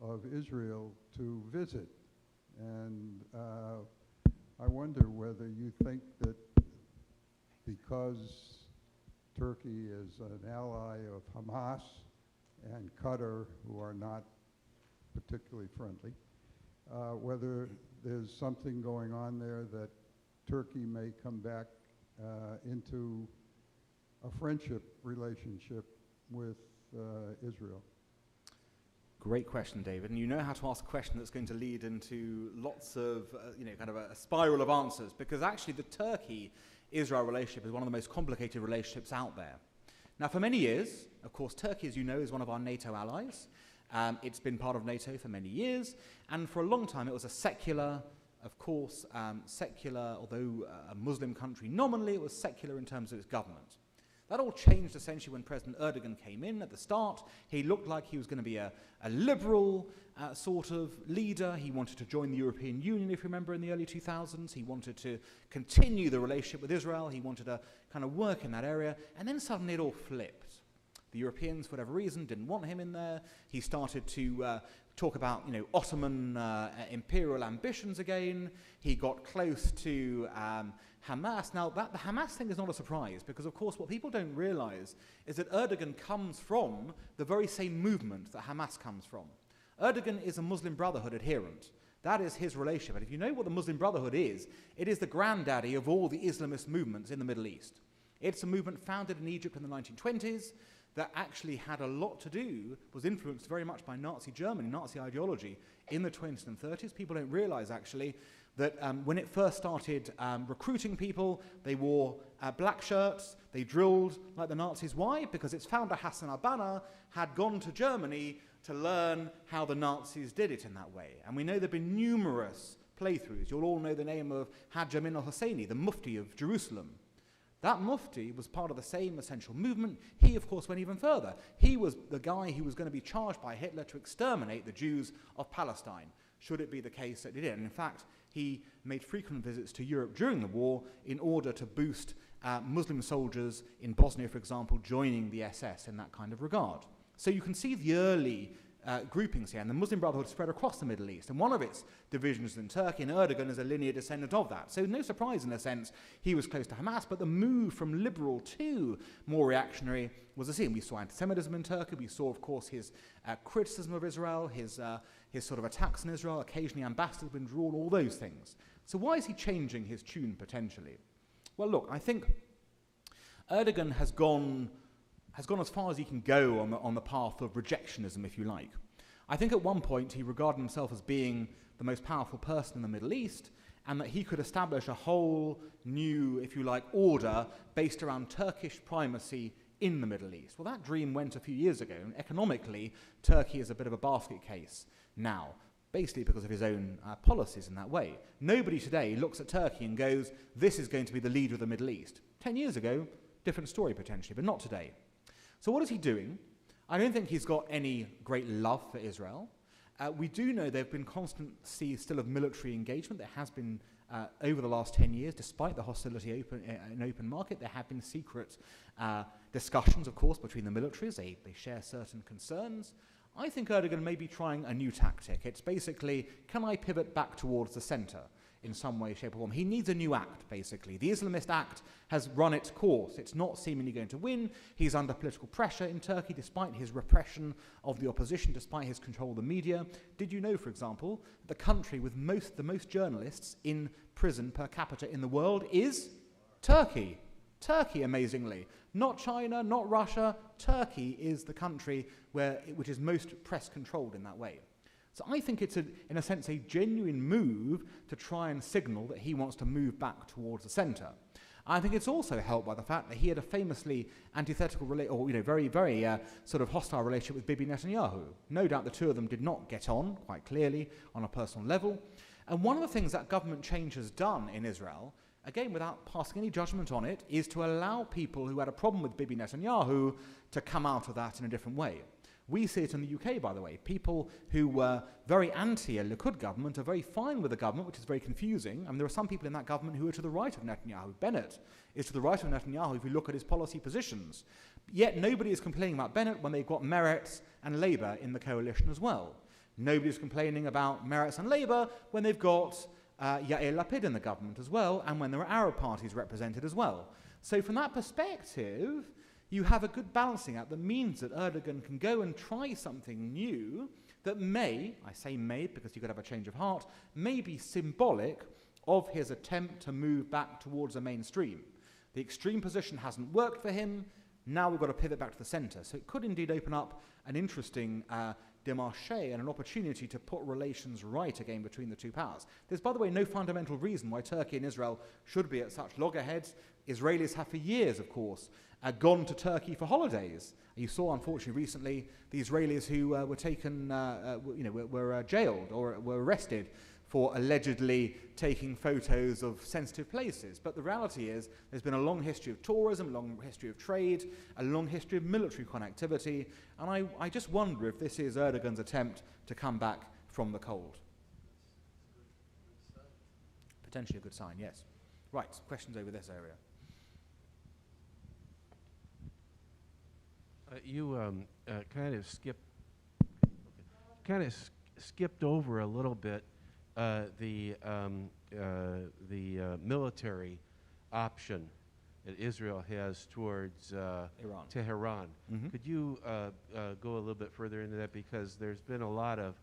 Speaker 5: of Israel to visit. And I wonder whether you think that because Turkey is an ally of Hamas and Qatar, who are not particularly friendly, whether there's something going on there that Turkey may come back into a friendship relationship with Israel.
Speaker 4: Great question, David. And you know how to ask a question that's going to lead into lots of, kind of a spiral of answers, because actually the Turkey-Israel relationship is one of the most complicated relationships out there. Now, for many years, of course, Turkey, as you know, is one of our NATO allies. It's been part of NATO for many years, and for a long time it was a secular, although a Muslim country nominally, it was secular in terms of its government. That all changed essentially when President Erdogan came in at the start. He looked like he was going to be a liberal sort of leader. He wanted to join the European Union, if you remember, in the early 2000s. He wanted to continue the relationship with Israel. He wanted to kind of work in that area, and then suddenly it all flipped. The Europeans, for whatever reason, didn't want him in there. He started to talk about, Ottoman imperial ambitions again. He got close to Hamas. Now, the Hamas thing is not a surprise, because, of course, what people don't realize is that Erdogan comes from the very same movement that Hamas comes from. Erdogan is a Muslim Brotherhood adherent. That is his relationship. And if you know what the Muslim Brotherhood is, it is the granddaddy of all the Islamist movements in the Middle East. It's a movement founded in Egypt in the 1920s, that actually had a lot to do, was influenced very much by Nazi Germany, Nazi ideology in the 20s and 30s. People don't realize, actually, that when it first started recruiting people, they wore black shirts, they drilled like the Nazis. Why? Because its founder, Hassan al-Banna, had gone to Germany to learn how the Nazis did it in that way. And we know there have been numerous playthroughs. You'll all know the name of Hajj Amin al-Husseini, the Mufti of Jerusalem. That Mufti was part of the same essential movement. He, of course, went even further. He was the guy who was going to be charged by Hitler to exterminate the Jews of Palestine, should it be the case that he did. And in fact, he made frequent visits to Europe during the war in order to boost Muslim soldiers in Bosnia, for example, joining the SS in that kind of regard. So you can see the early groupings here, and the Muslim Brotherhood spread across the Middle East, and one of its divisions is in Turkey, and Erdogan is a linear descendant of that. So no surprise in a sense he was close to Hamas, but the move from liberal to more reactionary was the same. We saw anti-Semitism in Turkey, we saw, of course, his criticism of Israel, his sort of attacks on Israel, occasionally ambassadors been drawn, all those things. So why is he changing his tune potentially? Well, look, I think Erdogan has gone as far as he can go on the path of rejectionism, if you like. I think at one point he regarded himself as being the most powerful person in the Middle East, and that he could establish a whole new, if you like, order based around Turkish primacy in the Middle East. Well, that dream went a few years ago, and economically, Turkey is a bit of a basket case now, basically because of his own policies in that way. Nobody today looks at Turkey and goes, this is going to be the leader of the Middle East. 10 years ago, different story potentially, but not today. So what is he doing? I don't think he's got any great love for Israel. We do know there have been constant still of military engagement. There has been, over the last 10 years, despite the hostility in open market, there have been secret discussions, of course, between the militaries. They share certain concerns. I think Erdogan may be trying a new tactic. It's basically, can I pivot back towards the center in some way, shape, or form? He needs a new act, basically. The Islamist act has run its course. It's not seemingly going to win. He's under political pressure in Turkey, despite his repression of the opposition, despite his control of the media. Did you know, for example, the country with the most journalists in prison per capita in the world is Turkey? Turkey, amazingly. Not China, not Russia. Turkey is the country which is most press-controlled in that way. So I think it's, in a sense, a genuine move to try and signal that he wants to move back towards the centre. I think it's also helped by the fact that he had a famously antithetical, very, very sort of hostile relationship with Bibi Netanyahu. No doubt the two of them did not get on, quite clearly, on a personal level. And one of the things that government change has done in Israel, again, without passing any judgment on it, is to allow people who had a problem with Bibi Netanyahu to come out of that in a different way. We see it in the UK, by the way. People who were very anti a Likud government are very fine with the government, which is very confusing. I mean, there are some people in that government who are to the right of Netanyahu. Bennett is to the right of Netanyahu if you look at his policy positions. Yet nobody is complaining about Bennett when they've got Meretz and Labour in the coalition as well. Nobody is complaining about Meretz and Labour when they've got Yair Lapid in the government as well, and when there are Arab parties represented as well. So from that perspective, you have a good balancing act that means that Erdogan can go and try something new that may, I say may because you could have a change of heart, may be symbolic of his attempt to move back towards the mainstream. The extreme position hasn't worked for him. Now we've got to pivot back to the centre. So it could indeed open up an interesting démarché and an opportunity to put relations right again between the two powers. There's, by the way, no fundamental reason why Turkey and Israel should be at such loggerheads. Israelis have for years, of course, gone to Turkey for holidays. You saw, unfortunately, recently the Israelis who were taken, were jailed or were arrested for allegedly taking photos of sensitive places. But the reality is there's been a long history of tourism, a long history of trade, a long history of military connectivity, and I just wonder if this is Erdogan's attempt to come back from the cold. Potentially a good sign, yes. Right, questions over this area.
Speaker 2: You kind of skipped over a little bit the military option that Israel has towards Tehran.
Speaker 4: Mm-hmm.
Speaker 2: Could you go a little bit further into that, because there's been a lot of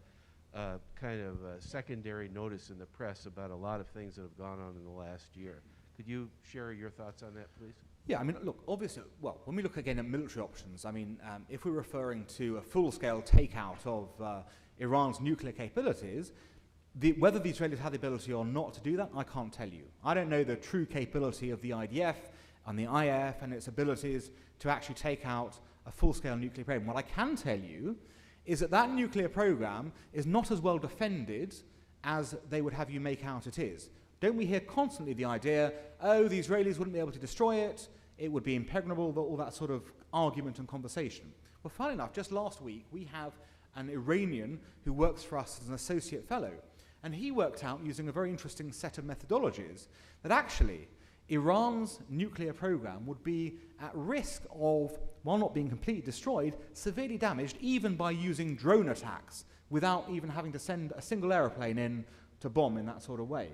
Speaker 2: secondary notice in the press about a lot of things that have gone on in the last year. Could you share your thoughts on that, please?
Speaker 4: Yeah, I mean, look, obviously, well, when we look again at military options, I mean, if we're referring to a full-scale takeout of Iran's nuclear capabilities, whether the Israelis have the ability or not to do that, I can't tell you. I don't know the true capability of the IDF and the IAF and its abilities to actually take out a full-scale nuclear program. What I can tell you is that that nuclear program is not as well defended as they would have you make out it is. Don't we hear constantly the idea, oh, the Israelis wouldn't be able to destroy it, it would be impregnable, all that sort of argument and conversation. Well, funnily enough, just last week, we have an Iranian who works for us as an associate fellow. And he worked out, using a very interesting set of methodologies, that actually Iran's nuclear program would be at risk of, while not being completely destroyed, severely damaged even by using drone attacks without even having to send a single aeroplane in to bomb in that sort of way.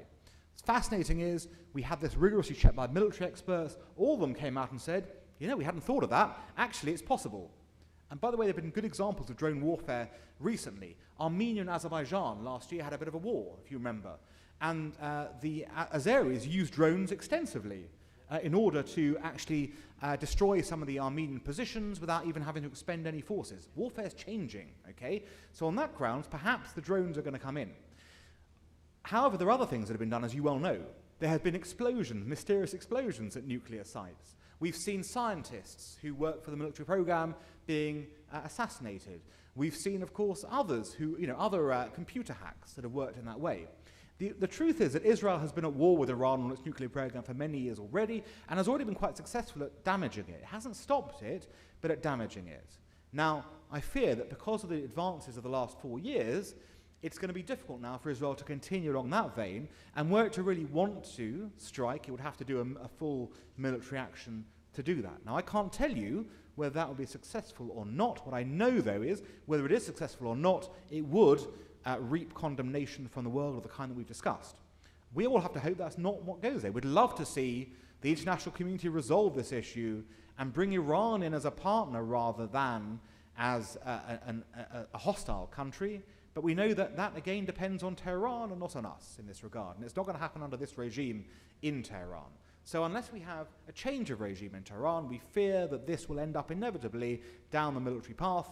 Speaker 4: What's fascinating is we had this rigorously checked by military experts. All of them came out and said, we hadn't thought of that. Actually, it's possible. And by the way, there have been good examples of drone warfare recently. Armenia and Azerbaijan last year had a bit of a war, if you remember. And the Azeris used drones extensively in order to actually destroy some of the Armenian positions without even having to expend any forces. Warfare's changing, okay? So on that grounds, perhaps the drones are going to come in. However, there are other things that have been done, as you well know. There have been explosions, mysterious explosions at nuclear sites. We've seen scientists who work for the military program being assassinated. We've seen, of course, others who, other computer hacks that have worked in that way. The truth is that Israel has been at war with Iran on its nuclear program for many years already, and has already been quite successful at damaging it. It hasn't stopped it, but at damaging it. Now, I fear that because of the advances of the last 4 years, it's going to be difficult now for Israel to continue along that vein, and were it to really want to strike, it would have to do a full military action to do that. Now, I can't tell you whether that will be successful or not. What I know, though, is whether it is successful or not, it would reap condemnation from the world of the kind that we've discussed. We all have to hope that's not what goes there. We'd love to see the international community resolve this issue and bring Iran in as a partner rather than as a hostile country. But we know that that, again, depends on Tehran and not on us in this regard. And it's not going to happen under this regime in Tehran. So unless we have a change of regime in Tehran, we fear that this will end up inevitably down the military path,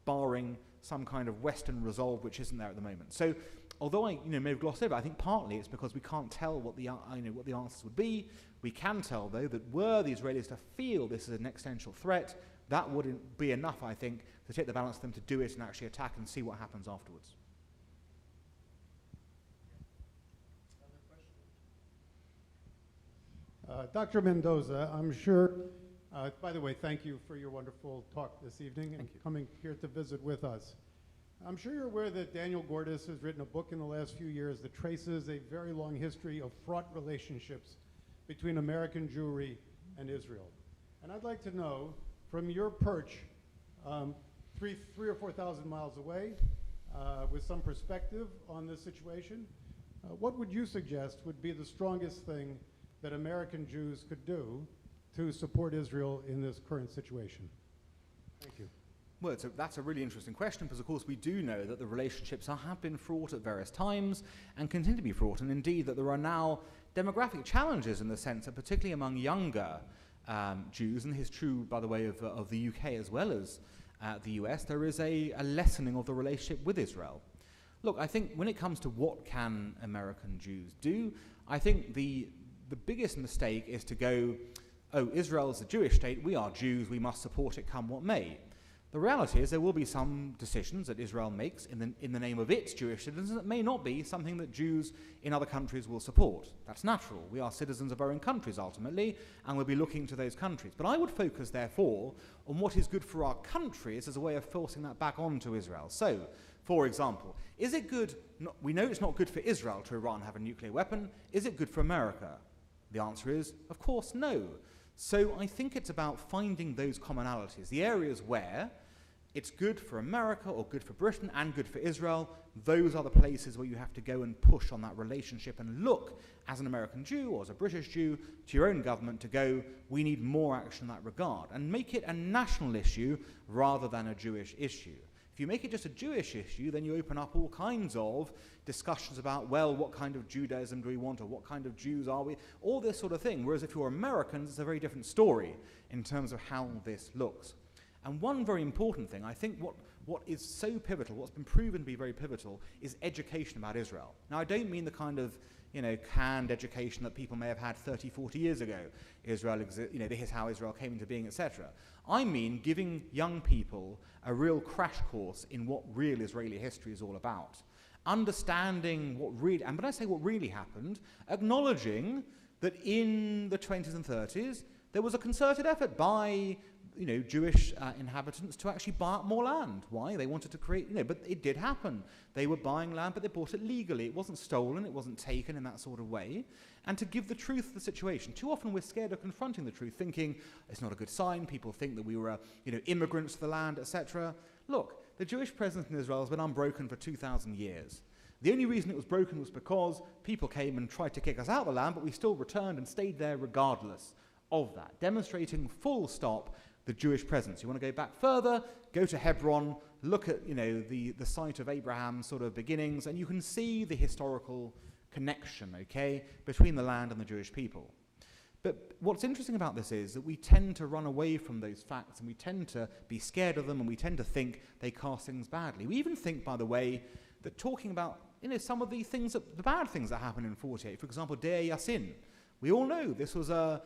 Speaker 4: barring some kind of Western resolve which isn't there at the moment. So although I may have glossed over, I think partly it's because we can't tell what the answers would be. We can tell, though, that were the Israelis to feel this is an existential threat, that wouldn't be enough, I think, to take the balance of them to do it and actually attack and see what happens afterwards.
Speaker 6: Dr. Mendoza, I'm sure, by the way, thank you for your wonderful talk this evening and coming here to visit with us. I'm sure you're aware that Daniel Gordis has written a book in the last few years that traces a very long history of fraught relationships between American Jewry and Israel. And I'd like to know, from your perch, 3 or 4,000 miles away, with some perspective on this situation, what would you suggest would be the strongest thing that American Jews could do to support Israel in this current situation? Thank you.
Speaker 4: Well, that's a really interesting question, because of course we do know that the relationships have been fraught at various times and continue to be fraught, and indeed that there are now demographic challenges in the sense that particularly among younger Jews, and this is true, by the way, of the UK as well as the US, there is a lessening of the relationship with Israel. Look, I think when it comes to what can American Jews do, I think the biggest mistake is to go, oh, Israel is a Jewish state, we are Jews, we must support it come what may. The reality is there will be some decisions that Israel makes in the name of its Jewish citizens that may not be something that Jews in other countries will support. That's natural. We are citizens of our own countries ultimately, and we'll be looking to those countries. But I would focus, therefore, on what is good for our countries as a way of forcing that back onto Israel. So, for example, is it good, we know it's not good for Israel to Iran have a nuclear weapon, is it good for America? The answer is, of course, no. So I think it's about finding those commonalities, the areas where it's good for America or good for Britain and good for Israel. Those are the places where you have to go and push on that relationship and look, as an American Jew or as a British Jew, to your own government to go, we need more action in that regard, and make it a national issue rather than a Jewish issue. If you make it just a Jewish issue, then you open up all kinds of discussions about, well, what kind of Judaism do we want, or what kind of Jews are we, all this sort of thing. Whereas if you're Americans, it's a very different story in terms of how this looks. And one very important thing, I think what is so pivotal, what's been proven to be very pivotal, is education about Israel. Now, I don't mean the kind of, canned education that people may have had 30, 40 years ago. Israel exists, this is how Israel came into being, etc. I mean giving young people a real crash course in what real Israeli history is all about. Understanding what really, and when I say what really happened, acknowledging that in the 20s and 30s, there was a concerted effort by Jewish inhabitants to actually buy up more land. Why? They wanted to create, but it did happen. They were buying land, but they bought it legally. It wasn't stolen, it wasn't taken in that sort of way. And to give the truth of the situation. Too often we're scared of confronting the truth, thinking it's not a good sign. People think that we were, immigrants to the land, etc. Look, the Jewish presence in Israel has been unbroken for 2,000 years. The only reason it was broken was because people came and tried to kick us out of the land, but we still returned and stayed there regardless of that, demonstrating full stop the Jewish presence. You want to go back further, go to Hebron, look at the site of Abraham's sort of beginnings, and you can see the historical connection, between the land and the Jewish people. But what's interesting about this is that we tend to run away from those facts, and we tend to be scared of them, and we tend to think they cast things badly. We even think, by the way, that talking about some of the bad things that happened in 48, for example, Deir Yassin. We all know this was a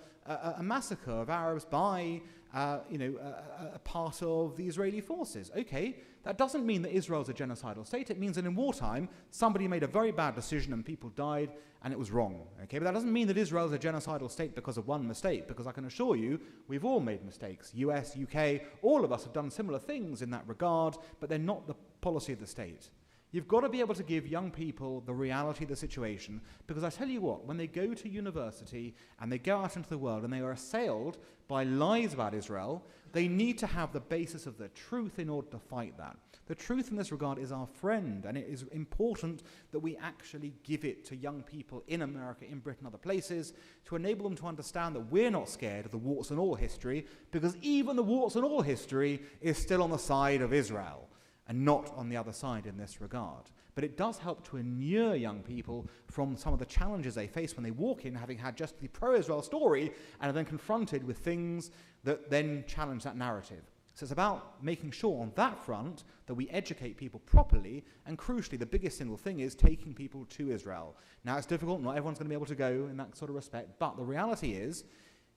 Speaker 4: massacre of Arabs by a part of the Israeli forces. Okay, that doesn't mean that Israel's a genocidal state. It means that in wartime, somebody made a very bad decision and people died and it was wrong. Okay, but that doesn't mean that Israel's a genocidal state because of one mistake, because I can assure you, we've all made mistakes. US, UK, all of us have done similar things in that regard, but they're not the policy of the state. You've got to be able to give young people the reality of the situation, because I tell you what, when they go to university and they go out into the world and they are assailed by lies about Israel, they need to have the basis of the truth in order to fight that. The truth in this regard is our friend, and it is important that we actually give it to young people in America, in Britain, other places, to enable them to understand that we're not scared of the warts and all history, because even the warts and all history is still on the side of Israel, and not on the other side in this regard. But it does help to inure young people from some of the challenges they face when they walk in, having had just the pro-Israel story, and are then confronted with things that then challenge that narrative. So it's about making sure on that front that we educate people properly, and crucially, the biggest single thing is taking people to Israel. Now, it's difficult, not everyone's going to be able to go in that sort of respect, but the reality is,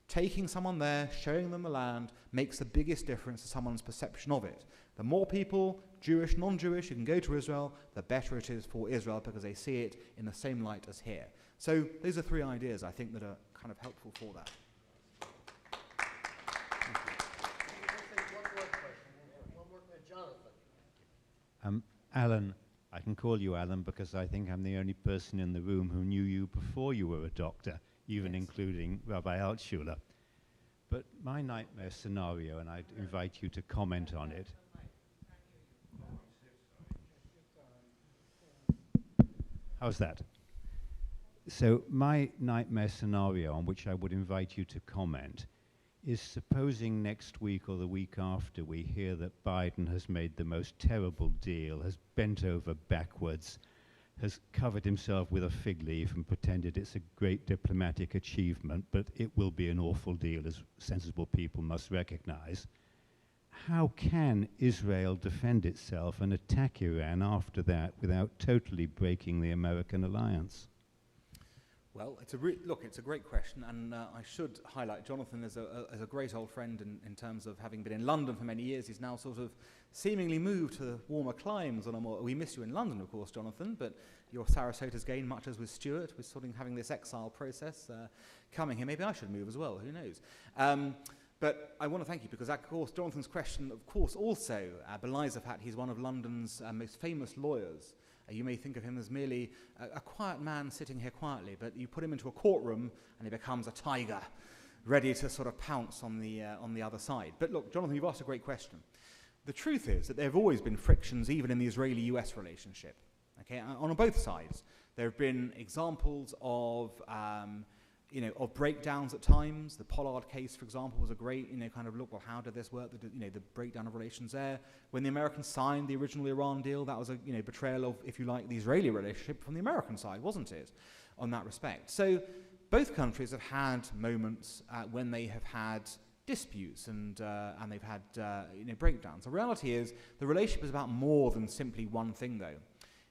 Speaker 4: taking someone there, showing them the land, makes the biggest difference to someone's perception of it. The more people, Jewish, non-Jewish, who can go to Israel, the better it is for Israel, because they see it in the same light as here. So those are three ideas, I think, that are kind of helpful for that.
Speaker 1: Jonathan.
Speaker 7: Alan, I can call you Alan because I think I'm the only person in the room who knew you before you were a doctor, even including Rabbi Altshuler. But my nightmare scenario, and I'd invite you to comment on it. How's that? So my nightmare scenario, on which I would invite you to comment, is supposing next week or the week after we hear that Biden has made the most terrible deal, has bent over backwards, has covered himself with a fig leaf and pretended it's a great diplomatic achievement, but it will be an awful deal, as sensible people must recognize. How can Israel defend itself and attack Iran after that without totally breaking the American alliance?
Speaker 4: Well, it's a great question, and I should highlight Jonathan as a great old friend in terms of having been in London for many years. He's now sort of seemingly moved to warmer climes. We miss you in London, of course, Jonathan, but your Sarasota's gained much as with Stuart. We're sort of having this exile process coming here. Maybe I should move as well, who knows? But I want to thank you, because, of course, Jonathan's question, of course, also belies the fact he's one of London's most famous lawyers. You may think of him as merely a quiet man sitting here quietly, but you put him into a courtroom and he becomes a tiger, ready to sort of pounce on the other side. But look, Jonathan, you've asked a great question. The truth is that there have always been frictions, even in the Israeli-US relationship. Okay, on both sides, there have been examples of breakdowns at times. The Pollard case, for example, was a great, kind of look, well, how did this work? The breakdown of relations there. When the Americans signed the original Iran deal, that was a, betrayal of, if you like, the Israeli relationship from the American side, wasn't it, on that respect? So both countries have had moments when they have had disputes and they've had, breakdowns. The reality is the relationship is about more than simply one thing, though.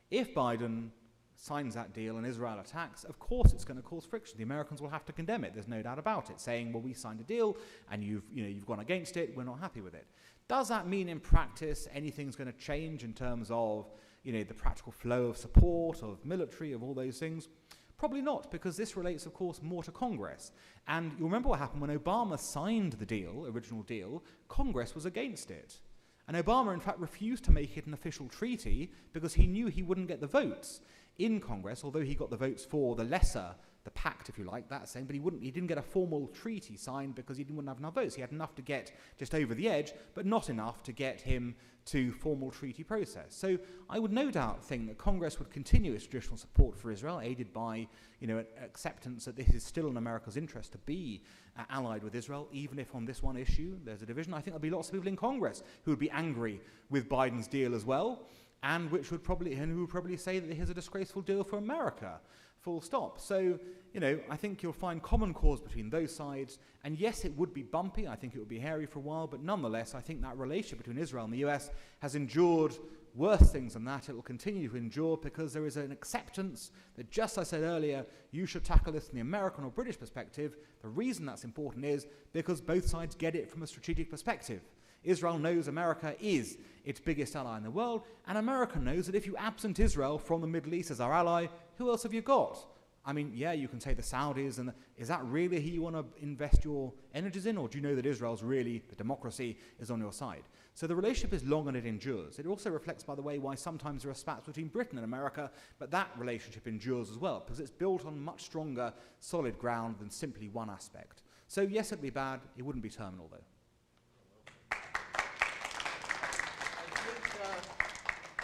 Speaker 4: If Biden signs that deal and Israel attacks, of course it's going to cause friction. The Americans will have to condemn it. There's no doubt about it, saying, well, we signed a deal and you've gone against it. We're not happy with it. Does that mean in practice anything's going to change in terms of the practical flow of support, of military, of all those things? Probably not, because this relates, of course, more to Congress. And you'll remember what happened when Obama signed the deal, original deal, Congress was against it. And Obama, in fact, refused to make it an official treaty because he knew he wouldn't get the votes in Congress, although he got the votes for the lesser, the pact, if you like, that same, but he didn't get a formal treaty signed because he wouldn't have enough votes. He had enough to get just over the edge, but not enough to get him to formal treaty process. So I would no doubt think that Congress would continue its traditional support for Israel, aided by, acceptance that this is still in America's interest to be allied with Israel, even if on this one issue there's a division. I think there'll be lots of people in Congress who would be angry with Biden's deal as well, and who would probably say that here's a disgraceful deal for America. Full stop. So, I think you'll find common cause between those sides. And yes, it would be bumpy. I think it would be hairy for a while. But nonetheless, I think that relationship between Israel and the US has endured worse things than that. It will continue to endure because there is an acceptance that, just as I said earlier, you should tackle this from the American or British perspective. The reason that's important is because both sides get it from a strategic perspective. Israel knows America is its biggest ally in the world, and America knows that if you absent Israel from the Middle East as our ally, who else have you got? I mean, yeah, you can say the Saudis, and is that really who you want to invest your energies in, or do you know that Israel's really, the democracy, is on your side? So the relationship is long and it endures. It also reflects, by the way, why sometimes there are spats between Britain and America, but that relationship endures as well, because it's built on much stronger, solid ground than simply one aspect. So yes, it'd be bad. It wouldn't be terminal, though.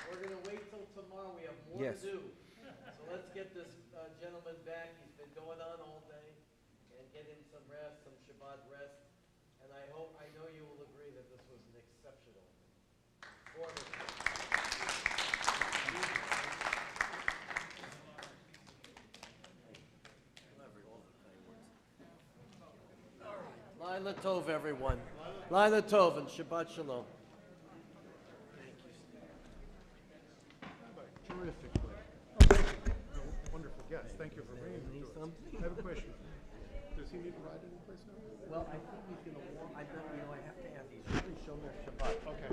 Speaker 1: We're going to wait till tomorrow. We have more to do. So let's get this gentleman back. He's been going on all day, and get him some rest, some Shabbat rest. And I know you will agree that this was an exceptional performance. Laila Tov, everyone. Laila Tov and Shabbat Shalom.
Speaker 6: Terrific. Wonderful. Yes, thank you for bringing him to us. I have a question. Does he need to ride any place now?
Speaker 1: Well, I think he's going to walk. I have to ask. He's going to show me Shabbat.
Speaker 6: Okay.